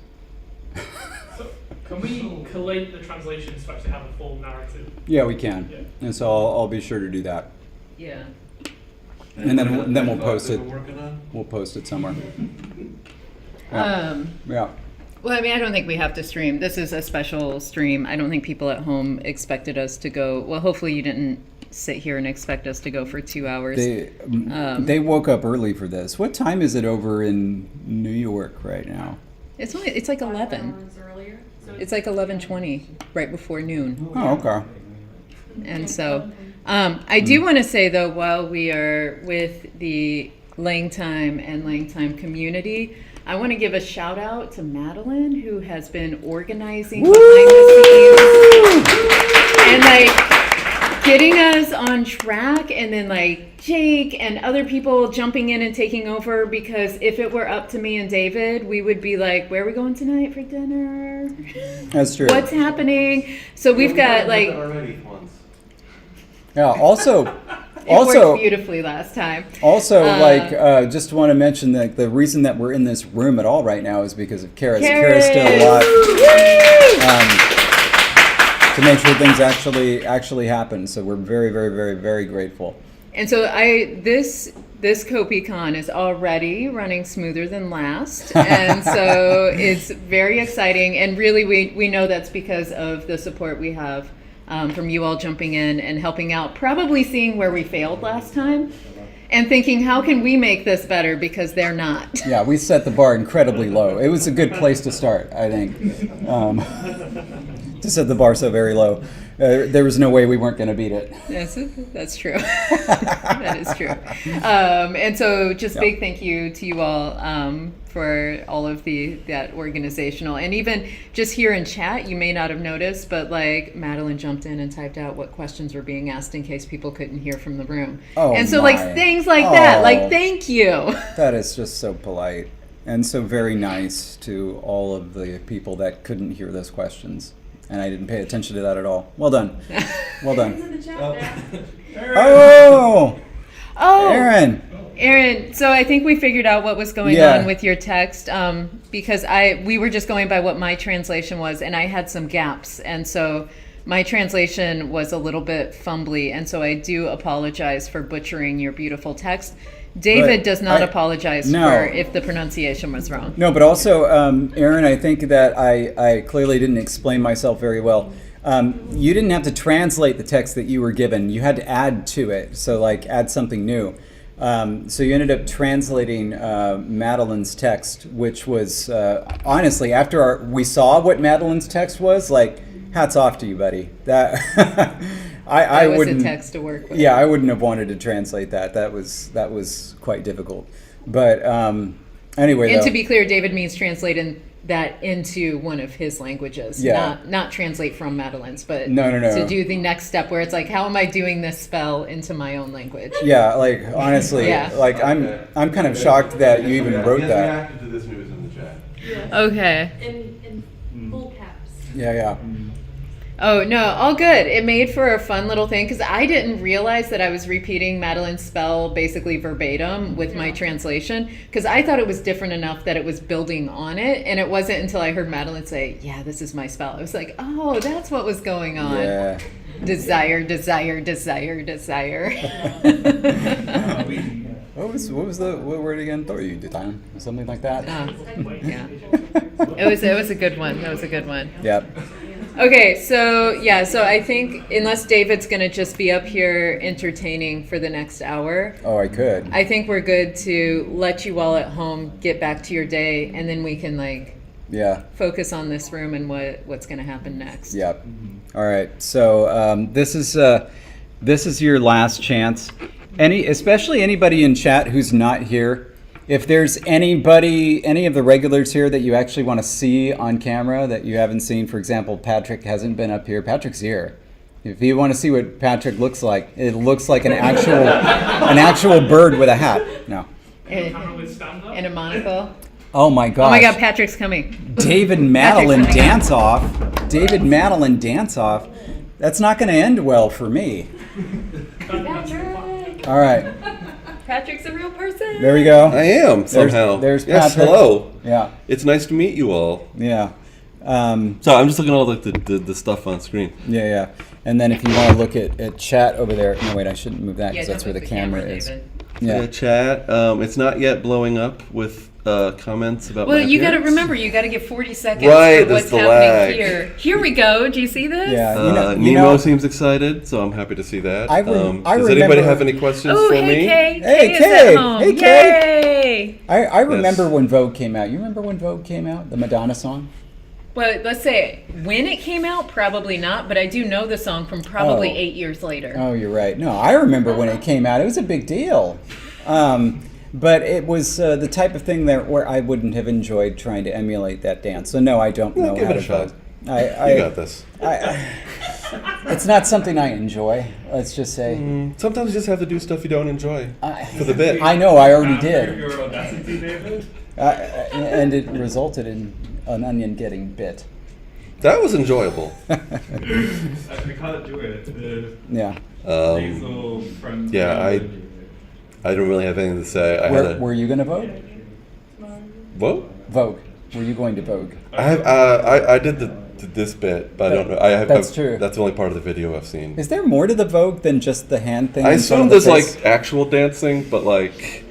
So can we collate the translations to actually have a full narrative? Yeah, we can. Yeah. And so I'll be sure to do that. Yeah. And then we'll post that it. we're working on? We'll post it somewhere. Yeah. Yeah. Well, I mean, I don't think we have to stream. This is a special stream. I don't think people at home expected us to go. Well, hopefully you didn't sit here and expect us to go for 2 hours. They woke up early for this. What time is it over in New York right now? It's like 11. It's like 11:20, right before noon. Oh, okay. And so, I do want to say though, while we are with the LangTime and LangTime community, I want to give a shout out to Madeline, who has been organizing behind the scenes. And like, getting us on track, and then like Jake and other people jumping in and taking over, because if it were up to me and David, we would be like, where are we going tonight for dinner? That's true. What's happening? So we've got like, already once. Yeah. Also, it worked beautifully last time. Also, just want to mention that the reason that we're in this room at all right now is because of Kara's. Kara's still alive. To make sure things actually happen. So we're very, very, very, very grateful. And so this Kopikon is already running smoother than last, and so it's very exciting. And really, we know that's because of the support we have from you all jumping in and helping out, probably seeing where we failed last time, and thinking, how can we make this better, because they're not. Yeah, we set the bar incredibly low. It was a good place to start, I think. To set the bar so very low. There was no way we weren't going to beat it. That's true. That is true. And so just big thank you to you all for all of that organizational. And even just here in chat, you may not have noticed, but like Madeline jumped in and typed out what questions were being asked in case people couldn't hear from the room. Oh, and so like things like that, like thank you. That is just so polite and so very nice to all of the people that couldn't hear those questions. And I didn't pay attention to that at all. Well done. Well done. Oh, Aaron. So I think we figured out what was going on with your text, because we were just going by what my translation was, and I had some gaps, and so my translation was a little bit fumbly, and so I do apologize for butchering your beautiful text. David does not apologize for if the pronunciation was wrong. No, but also, Aaron, I think that I clearly didn't explain myself very well. You didn't have to translate the text that you were given. You had to add to it, so like add something new. So you ended up translating Madeline's text, which was, honestly, after we saw what Madeline's text was, like, hats off to you, buddy. That I wouldn't. A text to work with. Yeah, I wouldn't have wanted to translate that. That was quite difficult. But anyway, and to be clear, David means translating that into one of his languages, not translate from Madeline's, but no. To do the next step where it's like, how am I doing this spell into my own language? Yeah, like honestly, like I'm kind of shocked that you even wrote that. Reacted to this news in the chat. Yeah. Okay. In full caps. Yeah. Oh, no, all good. It made for a fun little thing, because I didn't realize that I was repeating Madeline's spell basically verbatim with my translation, because I thought it was different enough that it was building on it, and it wasn't until I heard Madeline say, yeah, this is my spell. I was like, oh, that's what was going on. Yeah. Desire. What word again? Thoryuditan, something like that. Yeah. It was a good one. That was a good one. Yep. Okay, so I think unless David's gonna just be up here entertaining for the next hour. Oh, I could. I think we're good to let you all at home get back to your day, and then we can focus on this room and what's gonna happen next. Yep. All right. So this is your last chance. Especially anybody in chat who's not here. If there's any of the regulars here that you actually want to see on camera that you haven't seen, for example, Patrick hasn't been up here. Patrick's here. If you want to see what Patrick looks like, it looks like an actual bird with a hat. No. And a monocle. Oh my gosh. Oh my God, Patrick's coming. David Madeline dance off. David Madeline dance off. That's not going to end well for me. Patrick. All right. Patrick's a real person. There we go. I am somehow. There's yes. Patrick. Hello. Yeah. It's nice to meet you all. Yeah. So I'm just looking at all the stuff on screen. Yeah. And then if you want to look at chat over there. No, wait, I shouldn't move that because that's where the camera is. David. Yeah, chat. It's not yet blowing up with comments about. Well, my you got to appearance. remember, you got to give 40 seconds Right, for what's that's the happening lag. here. Here we go. Do you see this? Yeah. Nemo seems excited, so I'm happy to see that. Does anybody have any questions for me? Kay. Hey, Kay is Kay. at home. Hey, Kay. Yay. I remember when Vogue came out. You remember when Vogue came out? The Madonna song? Well, let's say when it came out, probably not, but I do know the song from probably 8 years later. Oh, you're right. No, I remember when it came out. It was a big deal. But it was the type of thing where I wouldn't have enjoyed trying to emulate that dance. So no, I don't know Give how it a to shot. vote. You got this. It's not something I enjoy. Let's just say. Sometimes you just have to do stuff you don't enjoy for the bit. I know. I already did. Your audacity, David. And it resulted in an onion getting bit. That was enjoyable. I can't do it. Yeah. Nasal front. Yeah, I don't really have anything to say. Were you going to vote? What? Vogue. Were you going to Vogue? I did this bit, but I don't know. That's true. That's the only part of the video I've seen. Is there more to the Vogue than just the hand thing? I in front assume of the there's face? like actual dancing, but like.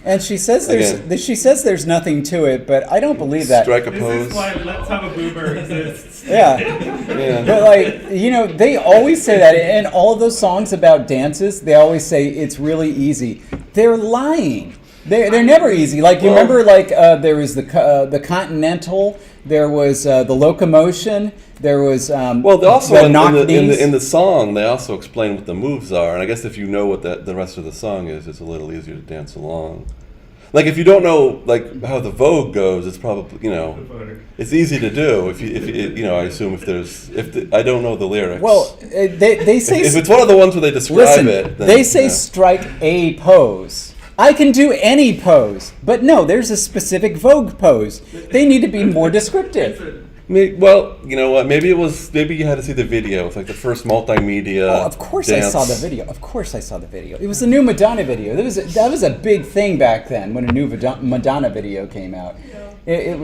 And she says there's nothing to it, but I don't believe that. Strike a pose. This is why Let's Have a Boober exists. Yeah. But like, they always say that in all of those songs about dances, they always say it's really easy. They're lying. They're never easy. Like, you remember, like, there was the Continental, there was the Locomotion, there was well, they also the in Knock-Knees. the song they also explain what the moves are, and I guess if you know what the rest of the song is, it's a little easier to dance along. Like, if you don't know like how the Vogue goes, it's probably it's easy to do. If you I assume I don't know the lyrics. Well, they say if it's one of the ones where they describe it, then, they say strike a pose. I can do any pose, but no, there's a specific Vogue pose. They need to be more descriptive. Well, you know what? Maybe you had to see the video. It's like the first multimedia. Oh, of course dance. I saw the video. Of course I saw the video. It was the new Madonna video. That was a big thing back then when a new Madonna video came out. It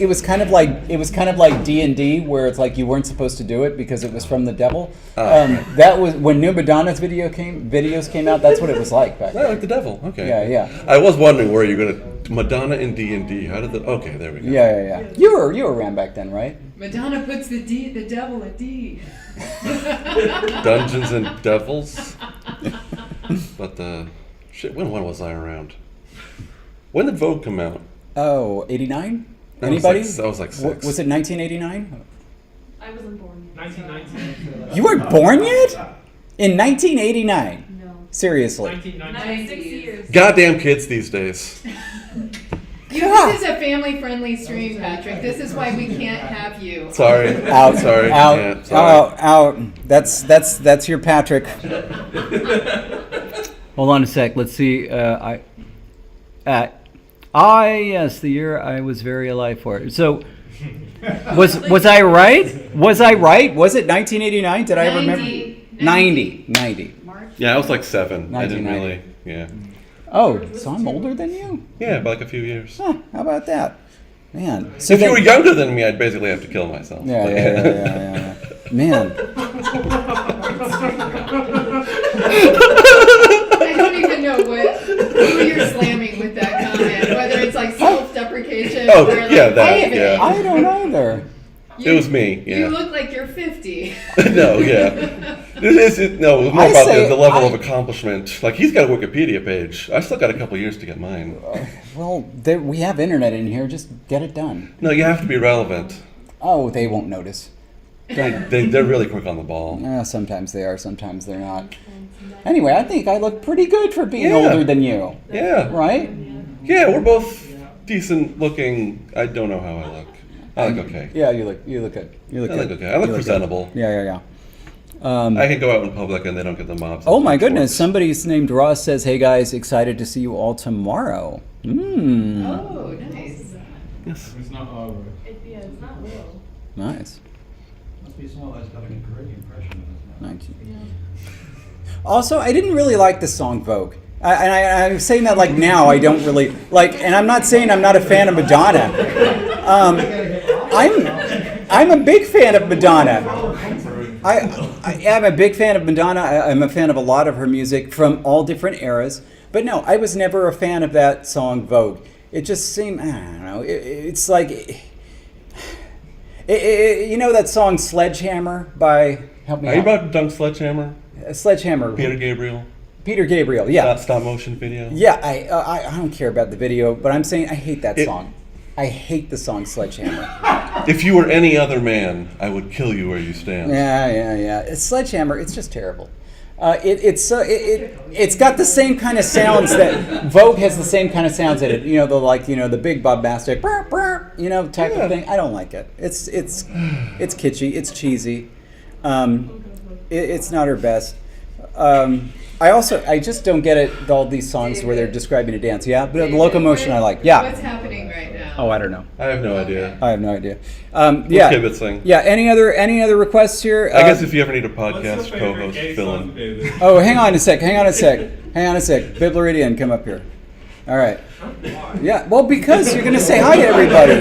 was kind of like D&D, where it's like you weren't supposed to do it because it was from the devil. That was when new Madonna's videos came out. That's what it was like back then. Like the devil. Okay. Yeah. I was wondering where you're gonna Madonna in D&D. How did okay, there we go. Yeah. You were around back then, right? Madonna puts the devil at D. Dungeons and Devils. But when was I around? When did Vogue come out? Oh, 89? I Anybody? was like 6. Was it 1989? I wasn't born yet. 1990. You weren't born yet? In 1989? No. Seriously. 1990. 6 years. Goddamn kids these days. This is a family-friendly stream, Patrick. This is why we can't have you. Sorry. Out. Sorry. Out. Sorry. Out. That's your Patrick. Hold on a sec. Let's see. Yes, the year I was very alive for it. So, was I right? Was I right? Was it 1989? Did I remember? 90. Yeah, I was like 7. I didn't 1990. really. Yeah. Oh, so I'm older than you? Yeah, by like a few years. Huh, how about that? Man. So if you were younger than me, I'd basically have to kill myself. Yeah. Man. I don't even know who you're slamming with that comment. Whether it's like self-deprecation or like, I don't either. It was me. Yeah. You look like you're 50. No, yeah. It was more about the level of accomplishment. Like, he's got a Wikipedia page. I still got a couple years to get mine. Well, we have internet in here. Just get it done. No, you have to be relevant. Oh, they won't notice. They're really quick on the ball. Sometimes they are, sometimes they're not. Anyway, I think I look pretty good for being older than you. Yeah. Right? Yeah, we're both decent looking. I don't know how I look. I look okay. Yeah, you look good. You look I good. look okay. I look presentable. Good. Yeah. I can go out in public and they don't get the mobs. Oh my goodness! Somebody's named Ross says, "Hey guys, excited to see you all tomorrow." Oh, nice. Yes. It's not our word. It's not real. Nice. Must be someone that's got a great impression of us. 19. Also, I didn't really like the song Vogue. I'm saying that like now I don't really like, and I'm not saying I'm not a fan of Madonna. I'm a big fan of Madonna. I am a big fan of Madonna. I'm a fan of a lot of her music from all different eras. But no, I was never a fan of that song Vogue. It just seemed, I don't know, it's like, you know that song Sledgehammer by, help me out. Are you about to dunk Sledgehammer? Sledgehammer. Peter Gabriel. Peter Gabriel, yeah. Stop motion video. Yeah, I don't care about the video, but I'm saying I hate that song. I hate the song Sledgehammer. If you were any other man, I would kill you where you stand. Yeah. It's Sledgehammer. It's just terrible. It's got the same kind of sounds that Vogue has. The same kind of sounds in it. You know the big bombastic. Burr, burr, art, type of thing. I don't like it. It's kitschy. It's cheesy. It's not her best. I just don't get it. All these songs where they're describing a dance. Yeah, but the locomotion I like. Yeah. What's happening right now? Oh, I don't know. I have no idea. I have no idea. Yeah. Kibitzing. Yeah. Any other requests here? I guess if you ever need a podcast co-host, fill in. Oh, hang on a sec. Bibleridian, come up here. All right. Yeah. Well, because you're going to say hi to everybody.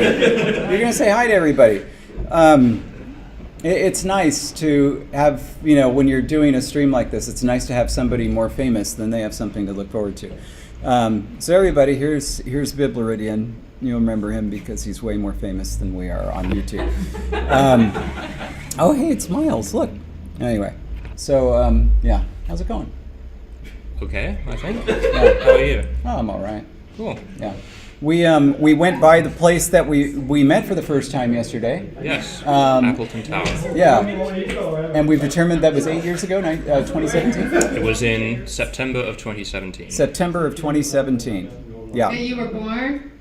It's nice to have, when you're doing a stream like this, it's nice to have somebody more famous than they have something to look forward to. So everybody, here's Bibleridian. You'll remember him because he's way more famous than we are on YouTube. Oh, hey, it's Miles. Look. Anyway, so yeah, how's it going? Okay, I think. Yeah. How are you? Oh, I'm all right. Cool. Yeah. We went by the place that we met for the first time yesterday. Yes. Appleton Tower. Yeah. And we've determined that was 8 years ago, 2017. It was in September of 2017. September of 2017. Yeah. And you were born?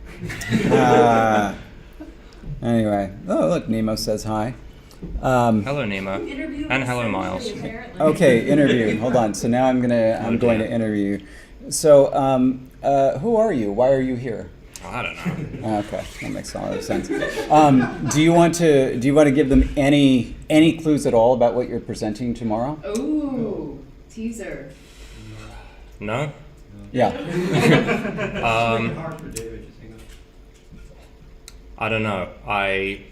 Anyway. Oh, look, Nemo says hi. Hello, Nemo. And hello, Miles. Okay, interview. Hold on. So now I'm going to interview. So, who are you? Why are you here? I don't know. Okay, that makes a lot of sense. Do you want to give them any clues at all about what you're presenting tomorrow? Ooh, teaser. No. Yeah. I don't know. I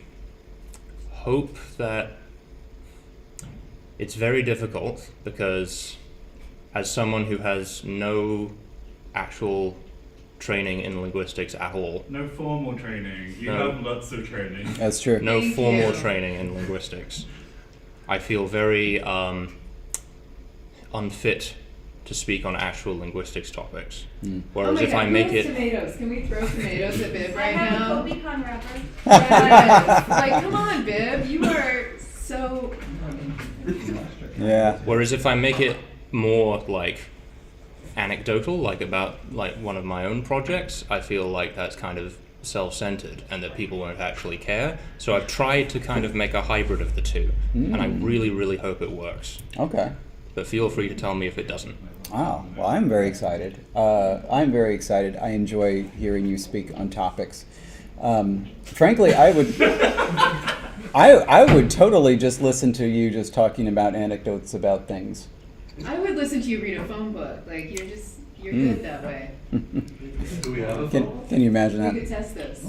hope that it's very difficult because as someone who has no actual training in linguistics at all. No formal training. You have lots of training. That's true. No formal training in linguistics. I feel very unfit to speak on actual linguistics topics. Whereas if I make it... tomatoes. Can we throw tomatoes at Bib right I have now? a Kopikon wrapper. Yes. Like, come on, Bib. You are so... Yeah. Whereas if I make it more like anecdotal, like about like one of my own projects, I feel like that's kind of self-centered and that people won't actually care. So I've tried to kind of make a hybrid of the two, and I really, really hope it works. Okay. But feel free to tell me if it doesn't. Wow. Well, I'm very excited. I'm very excited. I enjoy hearing you speak on topics. Frankly, I would totally just listen to you just talking about anecdotes about things. I would listen to you read a phone book. Like, you're good that way. Do we have a phone? Can you imagine that? We could test this.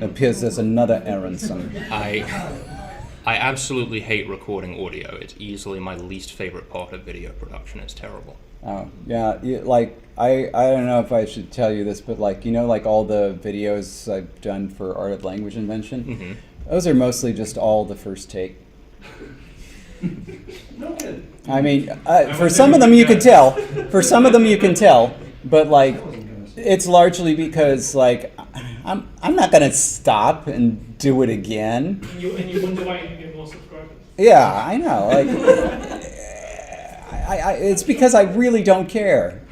Appears there's another Aronson. I absolutely hate recording audio. It's easily my least favorite part of video production. It's terrible. Oh, yeah. Like, I don't know if I should tell you this, but like, like all the videos I've done for Art of Language Invention, those are mostly just all the first take. I mean, for some of them you can tell. For some of them you can tell, but like, it's largely because like, I'm not gonna stop and do it again. And you wonder why you get more subscribers. Yeah, I know. Like, it's because I really don't care.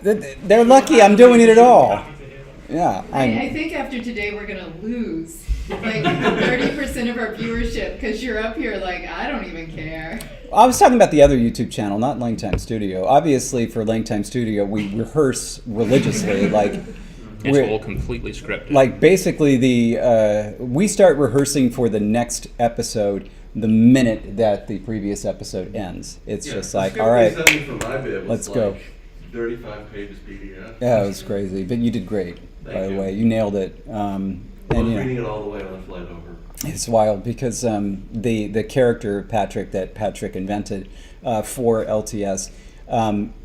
They're lucky I'm doing it at all. Yeah. I think after today we're gonna lose like 30% of our viewership because you're up here like, I don't even care. I was talking about the other YouTube channel, not LangTime Studio. Obviously, for LangTime Studio, we rehearse religiously. Like, it's all completely scripted. Like, basically, we start rehearsing for the next episode the minute that the previous episode ends. It's just like, all right, let's go. 35 pages PDF. Yeah, it was crazy, but you did great. By the way, you nailed it. I was reading it all the way on the flight over. It's wild because the character that Patrick invented for LTS,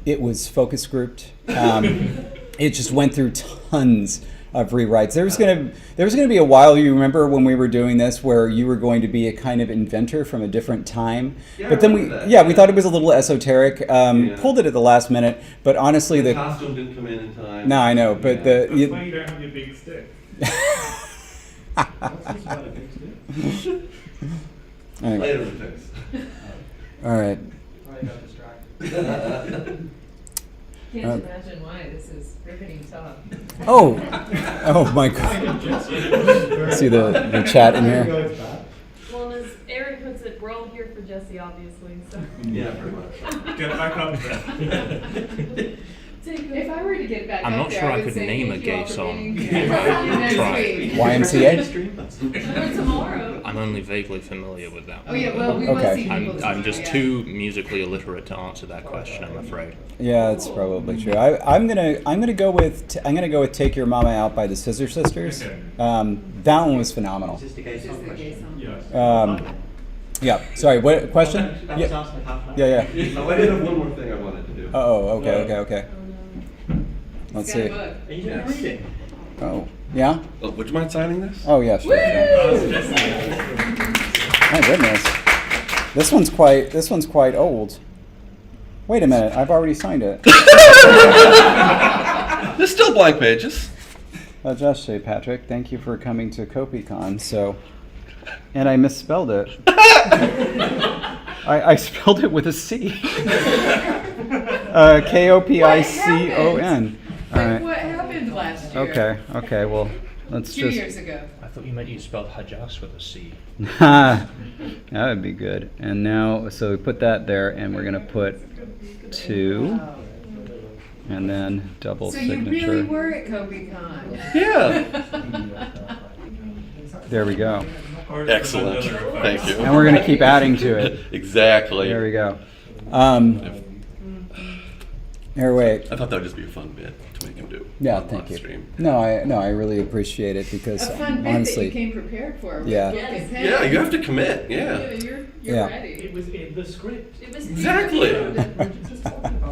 it was focus grouped. It just went through tons of rewrites. There was gonna be a while, you remember when we were doing this, where you were going to be a kind of inventor from a different time. Yeah, but then we thought it was a little esoteric. Pulled it at the last minute, but honestly the costume didn't come in time. No, I know, but That's why you don't have your big stick. Anyway. Later in the fix. All right. I got distracted. Can't imagine why. This is riveting talk. Oh, oh my God. See the chat in here? Well, as Aaron puts it, we're all here for Jesse, obviously. So. Yeah, pretty much. Get back up there. If I were to get back I'm up not there, sure I I would could say name a thank you all gay for song. being here. Next week. YMCA? Or tomorrow. I'm only vaguely familiar with that. Oh yeah, well, we Okay. will see people I'm just tomorrow, too musically illiterate to answer that question, I'm afraid. Yeah, that's probably true. I'm gonna go with "Take Your Mama Out" by the Scissor Sisters. That one was phenomenal. Yeah. Sorry. What question? Yeah. Yeah. Oh, I did have one more thing I wanted to do. Oh. Okay. Let's see. Are you going to read it? Oh. Yeah. Oh, would you mind signing this? Oh yeah. Sure. My goodness. This one's quite old. Wait a minute. I've already signed it. There's still blank pages. Just say, Patrick, thank you for coming to Kopikon. So, and I misspelled it. I spelled it with a C. Kopicon. All right. What happened last year? Okay. Well, let's 2 just. years ago. I thought you meant you spelled Hajjas with a C. That would be good. And now, so we put that there, and we're gonna put 2, and then double So signature. you really were at Kopikon. Yeah. There we go. Excellent. Thank you. And we're gonna keep adding to it. Exactly. There we go. Here, wait. I thought that would just be a fun bit to make him do. Yeah, on thank you. Stream. No, I really appreciate it because A fun bit honestly, that you came prepared for. with Yeah. book and pen. Yeah, you have to commit. Yeah. You're Yeah. ready. It was in the script. It was Exactly.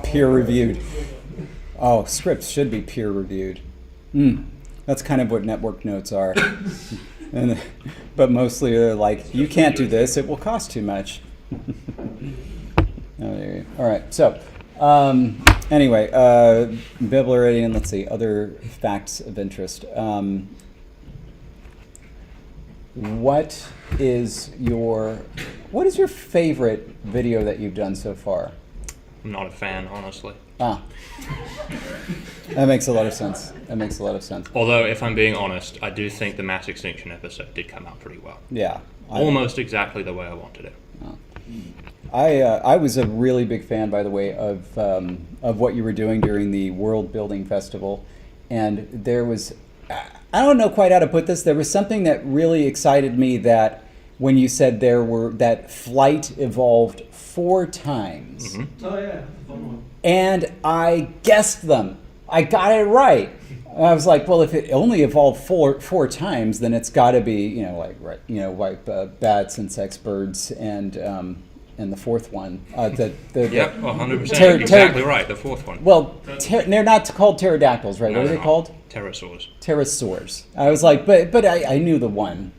peer reviewed. Oh, scripts should be peer reviewed. That's kind of what network notes are. But mostly they're like, you can't do this, it will cost too much. All right, so anyway, Biblioridian, and let's see, other facts of interest. What is your favorite video that you've done so far? I'm not a fan, honestly. Ah. That makes a lot of sense. Although, if I'm being honest, I do think the mass extinction episode did come out pretty well. Yeah. Almost exactly the way I wanted it. I was a really big fan, by the way, of what you were doing during the World Building Festival, and there was, I don't know quite how to put this. There was something that really excited me that when you said that flight evolved 4 times. Mm-hmm. Oh yeah, fun one. And I guessed them. I got it right. I was like, well, if it only evolved four times, then it's got to be, bats, insects, birds, and the fourth one. Yep, 100%. Exactly right. The fourth one. Well, they're not called pterodactyls, right? No, What are they called? Pterosaurs. Pterosaurs. I was like, but I knew the one.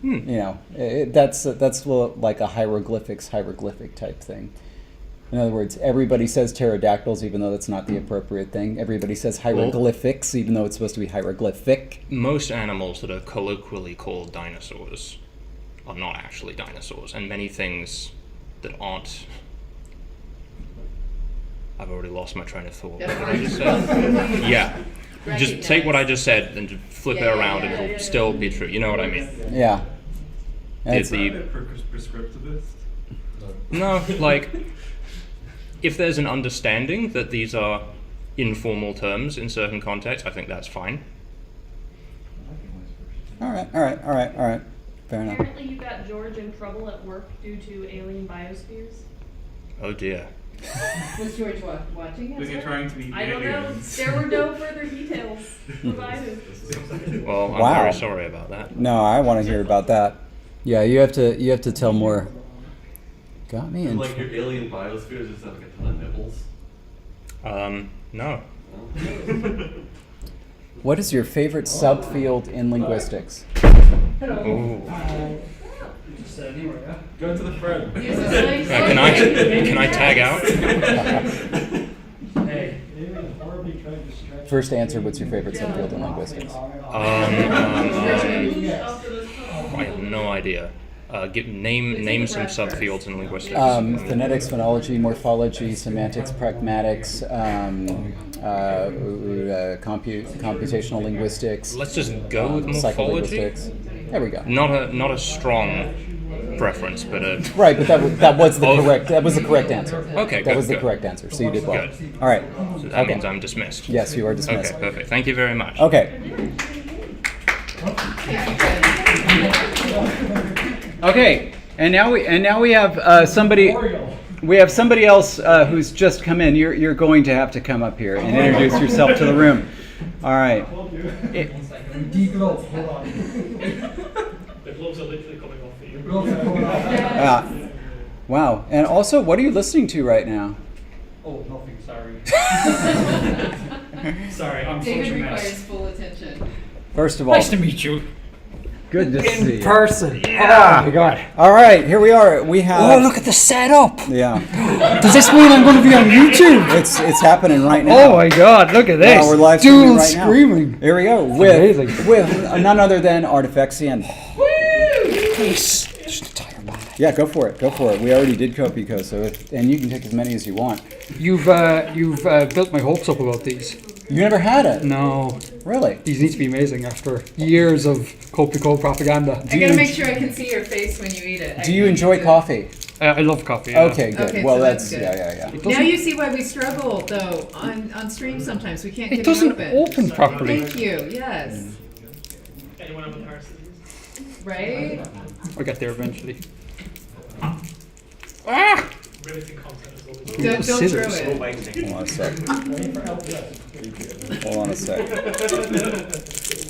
That's like a hieroglyphic type thing. In other words, everybody says pterodactyls, even though that's not the appropriate thing. Everybody says hieroglyphics, even though it's supposed to be hieroglyphic. Most animals that are colloquially called dinosaurs are not actually dinosaurs, and many things that aren't. I've already lost my train of thought. What did I just say? Yeah. Just take what I just said and flip it around, and it'll still be true. You know what I mean? Yeah. Is that a prescriptivist? No, like, if there's an understanding that these are informal terms in certain contexts, I think that's fine. All right. Fair enough. Apparently you got George in trouble at work due to alien biospheres. Oh dear. Was George watching it? Was he trying to meet I don't know. aliens? There were no further details provided. Well, I'm Wow. very sorry about that. No, I want to hear about that. Yeah, you have to tell more. Got me in. Like your alien biospheres just have like a ton of nibbles. No. What is your favorite subfield in linguistics? Ooh. Go to the front. Can I tag out? First answer, what's your favorite subfield in linguistics? I have no idea. Name some subfields in linguistics. Phonetics, phonology, morphology, semantics, pragmatics, computational linguistics. Let's just go with morphology. Psycholinguistics. There we go. Not a strong preference, but a right. But that was the correct. That was the correct answer. Okay, that was the good. correct answer. So you did well. Good. All right. So that means I'm dismissed. Yes, you are dismissed. Okay, perfect. Thank you very much. Okay. Okay, and now we have somebody. We have somebody else who's just come in. You're going to have to come up here and introduce yourself to the room. All right. The gloves are literally coming off for you. Wow. And also, what are you listening to right now? Oh, nothing. Sorry. Sorry, I'm David such a requires mess. full attention. First of all, Nice to meet you. Good to see you. In person. Yeah. Oh my god. All right, here we are. We have. Oh, look at the setup. Yeah. Does this mean I'm going to be on YouTube? It's happening right now. Oh my god, look at this. Yeah, we're live streaming Dual right now. screaming. Here we go with none other than Artifexian. Nice. Yeah, go for it. Go for it. We already did Kopikon, so and you can take as many as you want. You've built my hopes up about these. You never had it? No. Really? These need to be amazing after years of Kopikon propaganda. I gotta make sure I can see your face when you eat it. Do you enjoy coffee? I love coffee. Yeah. Okay, good. Okay, well, so that's good. yeah. Now you see why we struggle though on stream sometimes. We can't get It doesn't open. open properly. Thank you. Yes. Anyone have a parsley? Right? I'll get there eventually. Ah! Don't throw Scissors. it. Hold on a sec. Hold on a sec.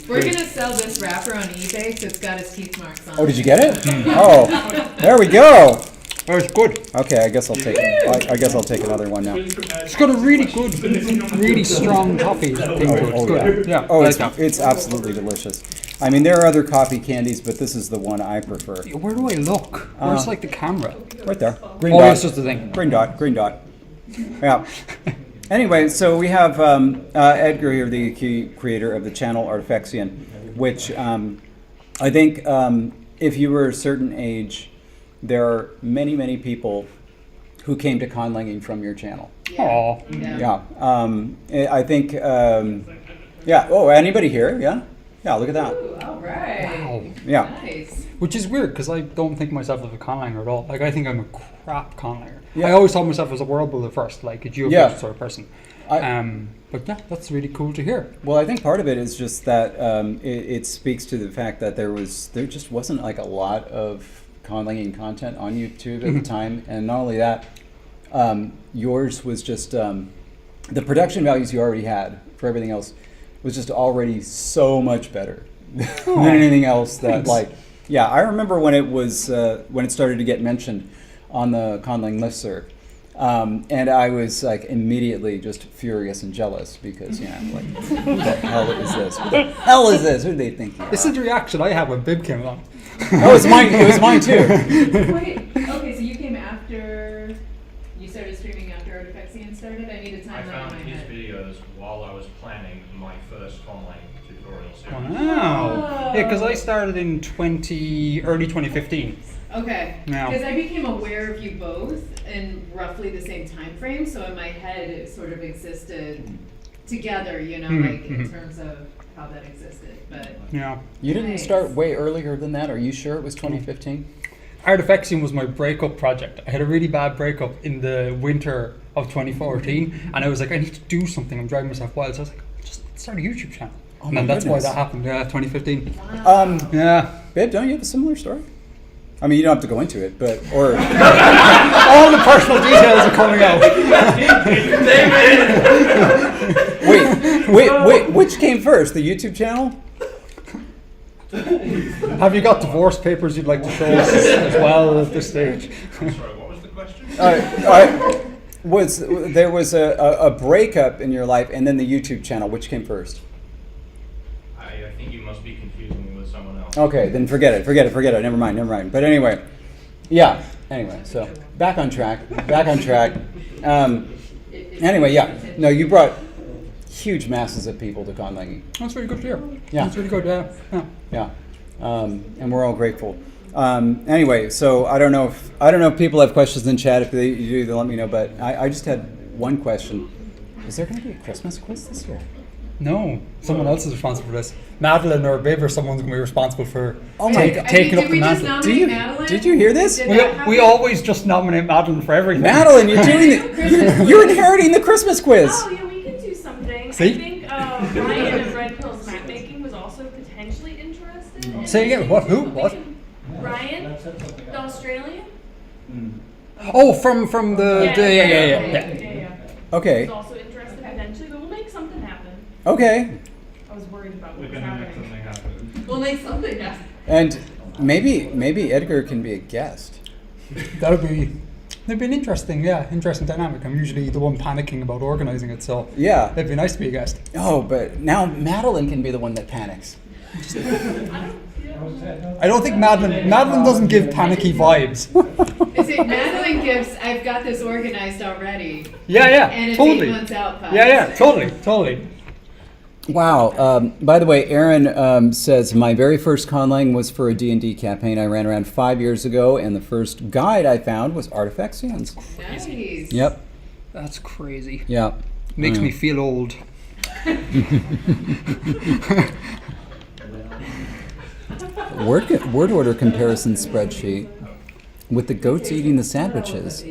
We're gonna sell this wrapper on eBay because it's got his teeth marks on. Oh, did you get it? Oh, there we go. That was good. Okay, I guess I'll take it. I guess I'll take another one now. It's got a really good, really strong coffee thing to it. It's good. Yeah. Oh, I it's like that. it's absolutely delicious. I mean, there are other coffee candies, but this is the one I prefer. Where do I look? Where's like the camera? Right there. Green Oh, dot. that's just the thing. Green dot. Green dot. Yeah. Anyway, so we have Edgar here, the key creator of the channel Artifexian, which I think if you were a certain age, there are many people who came to conlanging from your channel. Aw. Yeah. I think. Yeah. Oh, anybody here? Yeah. Yeah. Look at that. Ooh, all right. Wow. Yeah. Nice. Which is weird because I don't think myself as a conlanger at all. Like I think I'm a crap conlanger. Yeah. I always thought myself as a world builder first, like a geofence sort of person. But yeah, that's really cool to hear. Well, I think part of it is just that it speaks to the fact that there just wasn't like a lot of conlanging content on YouTube at the time, and not only that, yours was just the production values you already had for everything else was just already so much better than anything else that thanks. like. Yeah, I remember when it was when it started to get mentioned on the Conlang listserv. And I was like immediately just furious and jealous because, you know, like, who the hell is this? Who the hell is this? Who do they think you are? This is the reaction I had when Bib came along. Oh, it was mine. It was mine too. Wait. Okay, so you came after. You started streaming after Artifexian started. I need a I timeline in found my his head. videos while I was planning my first online tutorial series. Wow. Yeah, because I started in early 2015. Okay. Now- Because I became aware of you both in roughly the same time frame, so in my head it sort of existed together, you know, like in terms of how that existed. But Yeah. You didn't Nice. start way earlier than that? Are you sure it was 2015? Artifexian was my breakup project. I had a really bad breakup in the winter of 2014, and I was like, I need to do something. I'm driving myself wild. So I was like, just start a YouTube channel. Oh And my then that's why goodness. that happened, 2015. Yeah. Babe, don't you have a similar story? I mean, you don't have to go into it, but, or... All the personal details are coming out. wait, which came first, the YouTube channel? Have you got divorce papers you'd like to show us as well at this stage? Sorry, what was the question? There was a breakup in your life and then the YouTube channel. Which came first? I think you must be confusing me with someone else. Okay, then forget it. Never mind. But anyway, yeah. Anyway, so back on track. Anyway, yeah. No, you brought huge masses of people to conlanging. That's really good to hear. Yeah. That's really good, yeah. Yeah. And we're all grateful. Anyway, so I don't know if people have questions in chat. If they do, then let me know. But I just had one question. Is there going to be a Christmas quiz this year? No, someone else is responsible for this. Madeline or Viv or someone's going to be responsible for taking up the mantle. Did you hear this? We always just nominate Madeline for everything. Madeline, you're doing you're inheriting the Christmas quiz. Oh, yeah, we can do something. See? I think Ryan of Red Pill's map making was also potentially interested. Say again, what? Who? What? Ryan, the Australian. Oh, from the yeah. Okay. He's also interested potentially, but we'll make something happen. Okay. I was worried about We're what was gonna make happening. something happen. We'll make something happen. And maybe Edgar can be a guest. That'd be an interesting dynamic. I'm usually the one panicking about organizing it, so Yeah. it'd be nice to be a guest. Oh, but now Madeline can be the one that panics. I don't think Madeline doesn't give panicky vibes. Is it Madeline gives, I've got this organized already. Yeah, And it's totally. 8 months out. vibes. Yeah, totally. Wow. By the way, Aaron says, my very first conlang was for a D&D campaign I ran around 5 years ago, and the first guide I found was Artifactians. Nice. Yep. That's crazy. Yeah. Makes me feel old. Word order comparison spreadsheet with the goats eating the sandwiches.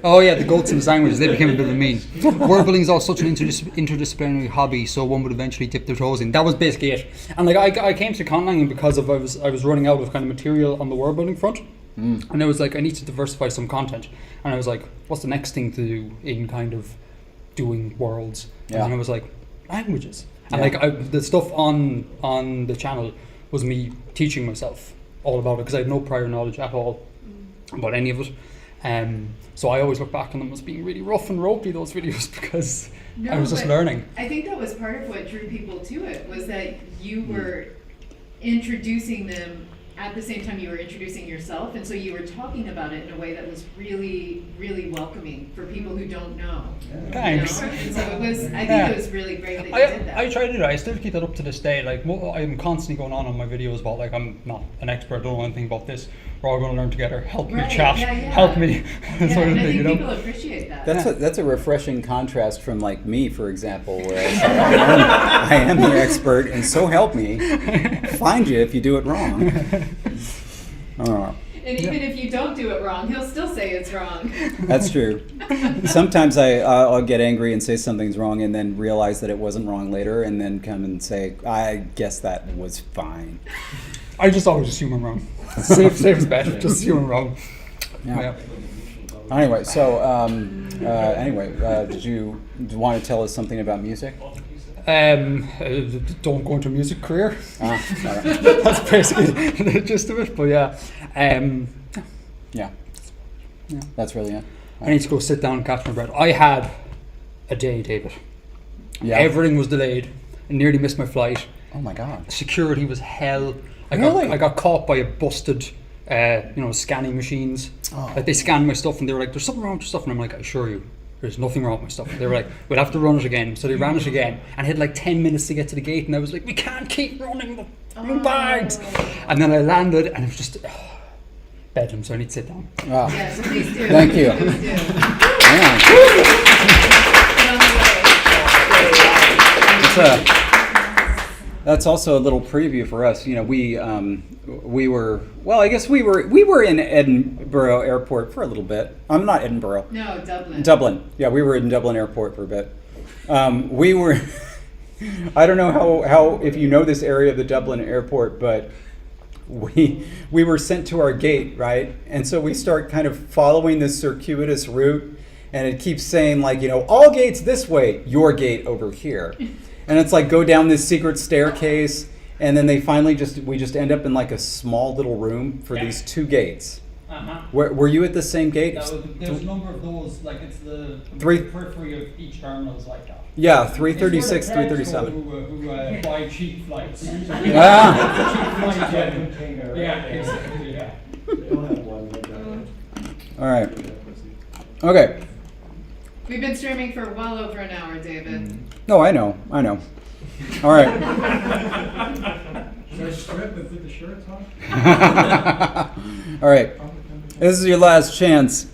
Oh yeah, the goats and the sandwiches, they became a bit of a meme. Word building is also such an interdisciplinary hobby, so one would eventually dip their toes in. That was basically it. And like I came to conlanging because of I was running out of kind of material on the word building front. And I was like, I need to diversify some content. And I was like, what's the next thing to do in kind of doing worlds? Yeah. And I was like, languages. And Yeah. like the stuff on the channel was me teaching myself all about it because I had no prior knowledge at all about any of it. So I always look back on them as being really rough and ropey, those videos, because I was just but learning. I think that was part of what drew people to it, was that you were introducing them at the same time you were introducing yourself, and so you were talking about it in a way that was really, really welcoming for people who don't know. Thanks. You know? And so it was, I think it was really great that you did that. I try to do that. I still keep that up to this day. Like I'm constantly going on my videos about like I'm not an expert, I don't know anything about this. We're all going to learn together. Help me Right, chat. yeah. Help me. Yeah, sort of and I thing, think you know? people appreciate that. That's a refreshing contrast from like me, for example, where I am the expert, and so help me find you if you do it wrong. And even if you don't do it wrong, he'll still say it's wrong. That's true. Sometimes I'll get angry and say something's wrong, and then realize that it wasn't wrong later, and then come and say, I guess that was fine. I just always assume I'm wrong. Safe is better. Just assume I'm wrong. Yeah. Anyway, so did you want to tell us something about music? Don't go into a music career. All right. That's basically the gist of it. But yeah, yeah, that's really it. I need to go sit down and catch my breath. I had a day, David. Yeah. Everything was delayed. I nearly missed my flight. Oh my God. Security was hell. Really? I got caught by a busted, scanning machines. Oh. Like they scanned my stuff and they were like, "There's something wrong with your stuff," and I'm like, "I assure you, there's nothing wrong with my stuff." They were like, "We'll have to run it again." So they ran it again and had like 10 minutes to get to the gate, and I was like, "We can't keep running the bags." And then I landed and it was just bedlam, so I need to sit down. Wow. Yes, please do. Thank you. Please do. That's also a little preview for us. You know, we were in Edinburgh Airport for a little bit. I'm not Edinburgh. No, Dublin. Dublin. Yeah, we were in Dublin Airport for a bit. We were. I don't know how if you know this area of the Dublin Airport, but we were sent to our gate, right? And so we start kind of following this circuitous route, and it keeps saying like, all gates this way, your gate over here. And it's like go down this secret staircase, and then we just end up in like a small little room for these two gates. Uh-huh. Were you at the same gate? There's a number of those, like it's the periphery of each terminal is like that. Yeah, 336, 337. Who buy cheap flights. Ah. Yeah, exactly, yeah. All right. Okay. We've been streaming for well over an hour, David. No, I know. All right. Should I strip and put the shirts on? All right. This is your last chance.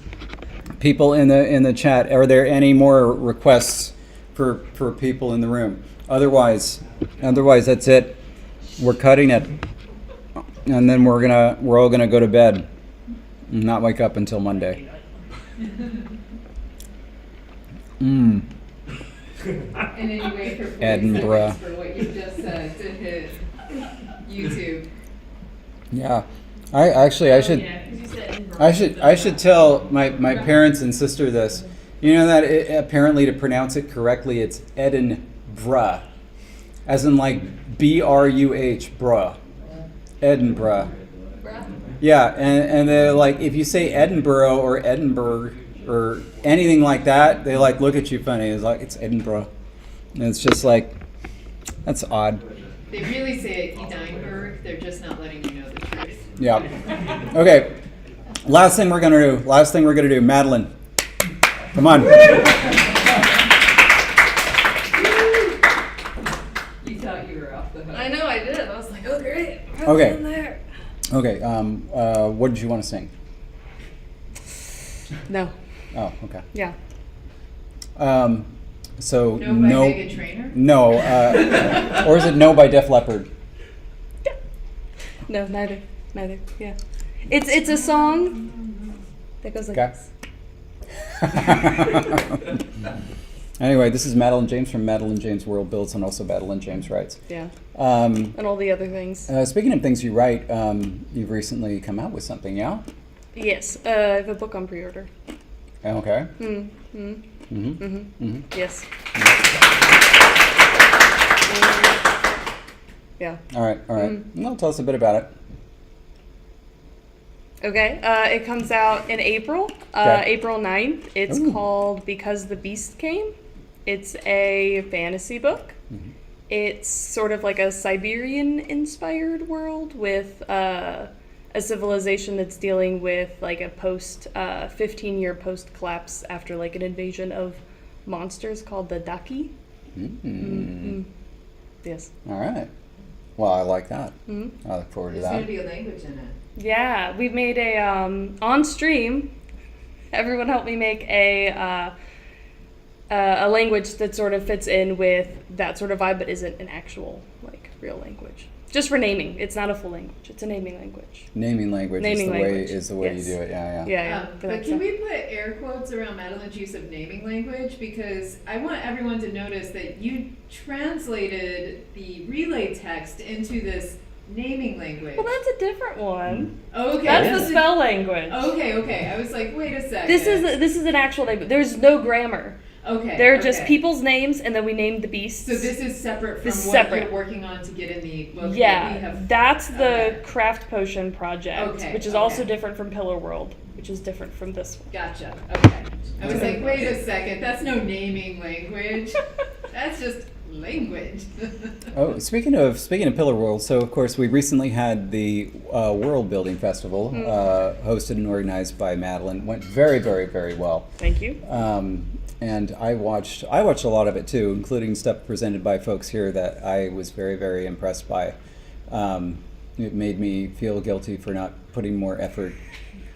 People in the chat, are there any more requests for people in the room? Otherwise that's it. We're cutting it. And then we're all gonna go to bed and not wake up until Monday. And then you wait for 40 Edinburgh. seconds for what you just said to hit YouTube. Yeah. I should tell my parents and sister this. You know that apparently to pronounce it correctly, it's Edinburgh, as in like BRUH, bruh, Edinburgh. Yeah, and they're like, if you say Edinburgh or Edinburgh or anything like that, they like look at you funny. It's like, it's Edinburgh, and it's just like, that's odd. They really say it Edinburgh, they're just not letting you know the truth. Yeah. Okay. Last thing we're gonna do. Madeline, come on. You thought you were off the hook. I know, I did. I was like, oh great. Okay. In there. Okay. What did you want to sing? No. Oh, okay. Yeah. So No by Meghan Trainor? No. Or is it No by Def Leppard? No, neither. Yeah. It's a song that goes like Okay. this. Anyway, this is Madeline James from Madeline James World Builds and also Madeline James Writes. Yeah. And all the other things. Speaking of things you write, you've recently come out with something, yeah? Yes. I have a book on pre-order. Okay. Yes. Yeah. All right. Well, tell us a bit about it. Okay. It comes out in April, Okay. April 9th. It's called Because the Beast Came. It's a fantasy book. It's sort of like a Siberian-inspired world with a civilization that's dealing with like a 15-year post-collapse after like an invasion of monsters called the Daki. Yes. All right. Well, I like that. Mhm. I look forward to There's that. going to be a language in it. Yeah, we made a on stream. Everyone helped me make a language that sort of fits in with that sort of vibe, but isn't an actual like real language. Just for naming, it's not a full language. It's a naming language. Naming language is the way Yes. you do it. Yeah. Yeah. But can we put air quotes around Madeline's use of naming language? Because I want everyone to notice that you translated the relay text into this naming language. Well, that's a different one. Okay. That's the spell language. Okay. I was like, wait a second. This is an actual language. There's no grammar. Okay. They're just people's names, and then we named the beasts. So this is separate from what separate. you're working on to get in the book that we Yeah, have. that's the craft potion project, Okay, which is also different from Pillar World, which is different from this one. Gotcha. Okay. I was like, wait a second. That's no naming language. That's just language. Oh, speaking of Pillar World, so of course we recently had the World Building Festival, hosted and organized by Madeline. Went very, very, very well. Thank you. And I watched a lot of it too, including stuff presented by folks here that I was very, very impressed by. It made me feel guilty for not putting more effort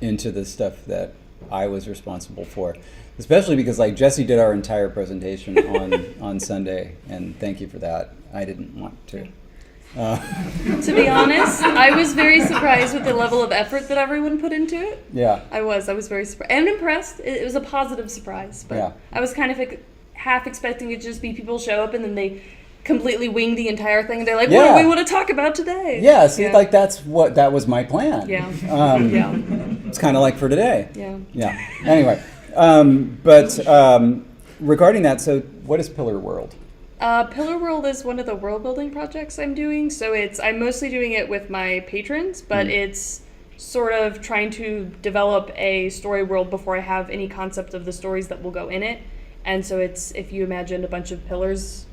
into the stuff that I was responsible for, especially because like Jesse did our entire presentation on Sunday, and thank you for that. I didn't want to. To be honest, I was very surprised with the level of effort that everyone put into it. Yeah. I was very surprised and impressed. It was a positive surprise, but Yeah. I was kind of half expecting it to just be people show up and then they completely wing the entire thing. They're like, what do we want to talk about today? Yeah, see, like that was my plan. Yeah. It's kind of like for today. Yeah. Yeah. Anyway, regarding that, so what is Pillar World? Pillar World is one of the world building projects I'm doing. So I'm mostly doing it with my patrons, but it's sort of trying to develop a story world before I have any concept of the stories that will go in it. And so if you imagine a bunch of pillars,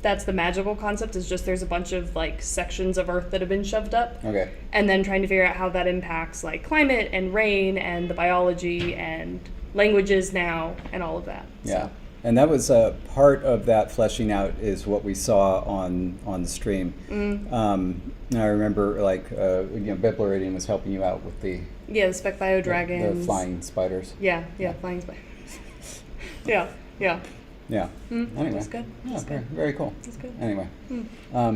that's the magical concept, is just there's a bunch of like sections of Earth that have been shoved up. Okay. And then trying to figure out how that impacts like climate and rain and the biology and languages now and all of that. Yeah. And that was part of that fleshing out is what we saw on the stream. I remember Biblaridian was helping you out with the the spec bio dragons, the flying spiders. Yeah, flying spiders. Yeah. Anyway, That's good. Yeah, That's good. very cool. That's good. Anyway,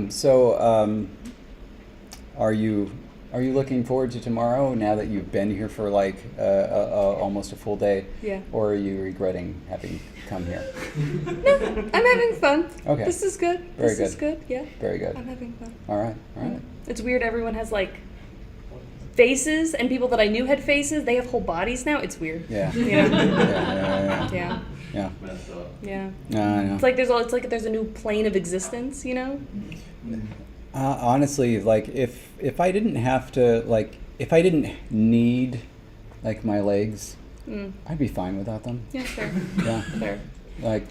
so are you looking forward to tomorrow now that you've been here for like almost a full day? Yeah. Or are you regretting having come here? No, I'm having fun. Okay. This is good. Very This is good. Yeah. Very good. I'm having fun. All right. It's weird. Everyone has like faces, and people that I knew had faces. They have whole bodies now. It's weird. Yeah. Yeah. Yeah. Yeah. I know. It's like there's a new plane of existence. Honestly, like if I didn't have to if I didn't need like my legs, I'd be fine without them. Yeah, fair. Yeah. Fair. Like.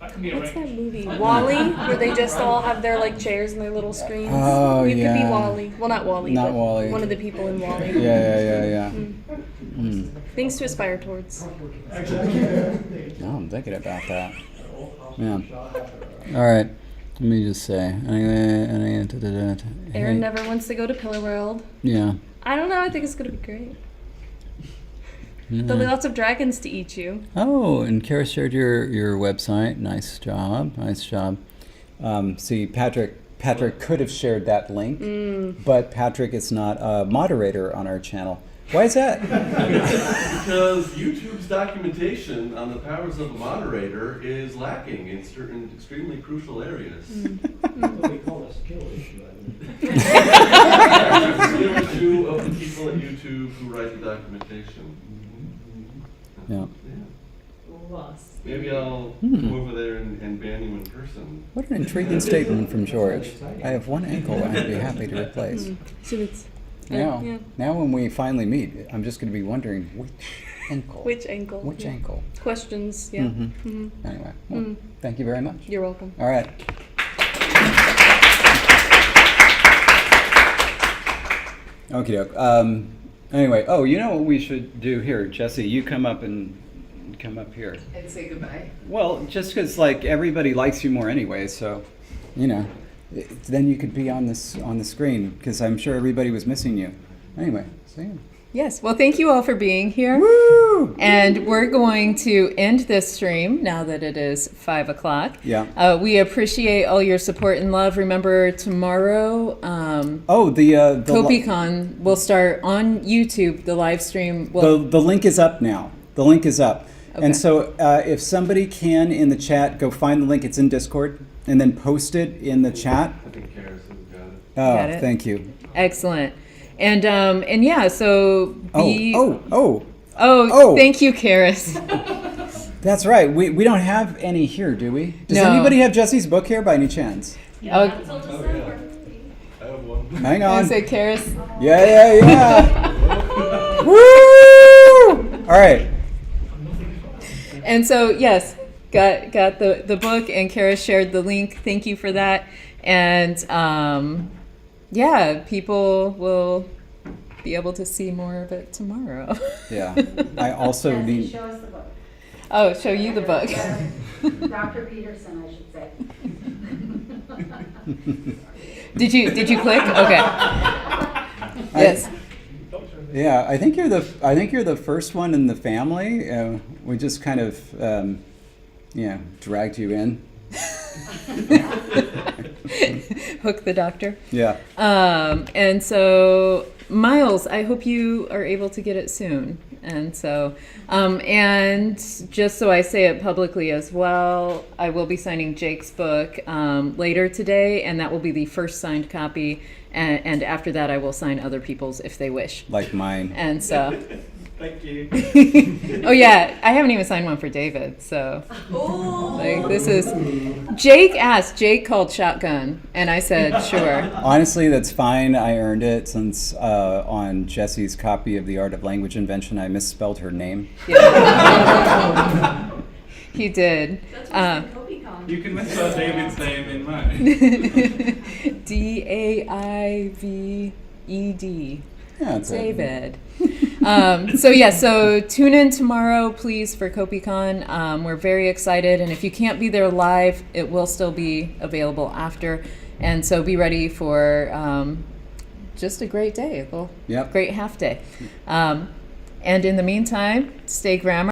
What's that movie? Wall-E, where they just all have their like chairs and their little screens. Oh, you could be yeah. Wall-E. Well, not Wall-E. Not but Wall-E. One of the people in Wall-E. Yeah. Things to aspire towards. No, I'm thinking about that. Yeah. All right. Let me just say. Aaron never wants to go to Pillar World. Yeah. I don't know. I think it's gonna be great. There'll be lots of dragons to eat you. Oh, and Kara shared your website. Nice job. See, Patrick could have shared that link, but Patrick is not a moderator on our channel. Why is that? Because YouTube's documentation on the powers of a moderator is lacking in certain extremely crucial areas. What we call a skill issue. There are two of the people at YouTube who write the documentation. Yeah. Maybe I'll go over there and ban you in person. What an intriguing statement from George. I have one ankle I'd be happy to replace. Now when we finally meet, I'm just going to be wondering which ankle. Which ankle? Which yeah. ankle? Questions, yeah. Anyway, well, thank you very much. You're welcome. All right. Okie doke. Anyway, you know what we should do here, Jesse? You come up here. And say goodbye. Well, just because like everybody likes you more anyway, so then you could be on the screen because I'm sure everybody was missing you. Anyway, see you. Yes. Well, thank you all for being here. Woo! And we're going to end this stream now that it is 5 o'clock. Yeah. We appreciate all your support and love. Remember, tomorrow, the Kopikon will start on YouTube. The live stream. The link is up now. The link is up. Okay. And so if somebody can in the chat go find the link, it's in Discord, and then post it in the chat. I think Kara's got it. Oh, Got it? thank you. Excellent. And yeah, so thank you, Karis. That's right. We don't have any here, do we? Does No. anybody have Jesse's book here by any chance? Oh, I have one. Hang I on. say Karis. Yeah. Woo! All right. And so yes, got the book, and Kara shared the link. Thank you for that. And people will be able to see more of it tomorrow. Yeah. I also need. Show us the book. Oh, show you the book. Dr. Peterson, I should say. Did you click? Okay. Yes. Yeah, I think you're the first one in the family. We just kind of dragged you in. Hook the doctor. Yeah. And so Miles, I hope you are able to get it soon. And so, and just so I say it publicly as well, I will be signing Jake's book later today, and that will be the first signed copy. And after that, I will sign other people's if they wish. Like mine. And so. Thank you. Oh yeah, I haven't even signed one for David. So, like this is. Jake asked. Jake called shotgun, and I said sure. Honestly, that's fine. I earned it since on Jesse's copy of The Art of Language Invention, I misspelled her name. Yeah. He did. You can misspell David's name in mine. Daived. Yeah, David. So tune in tomorrow, please, for Kopikon. We're very excited, and if you can't be there live, it will still be available after. And so be ready for just a great day, a little great half day. And in the meantime, stay grammar.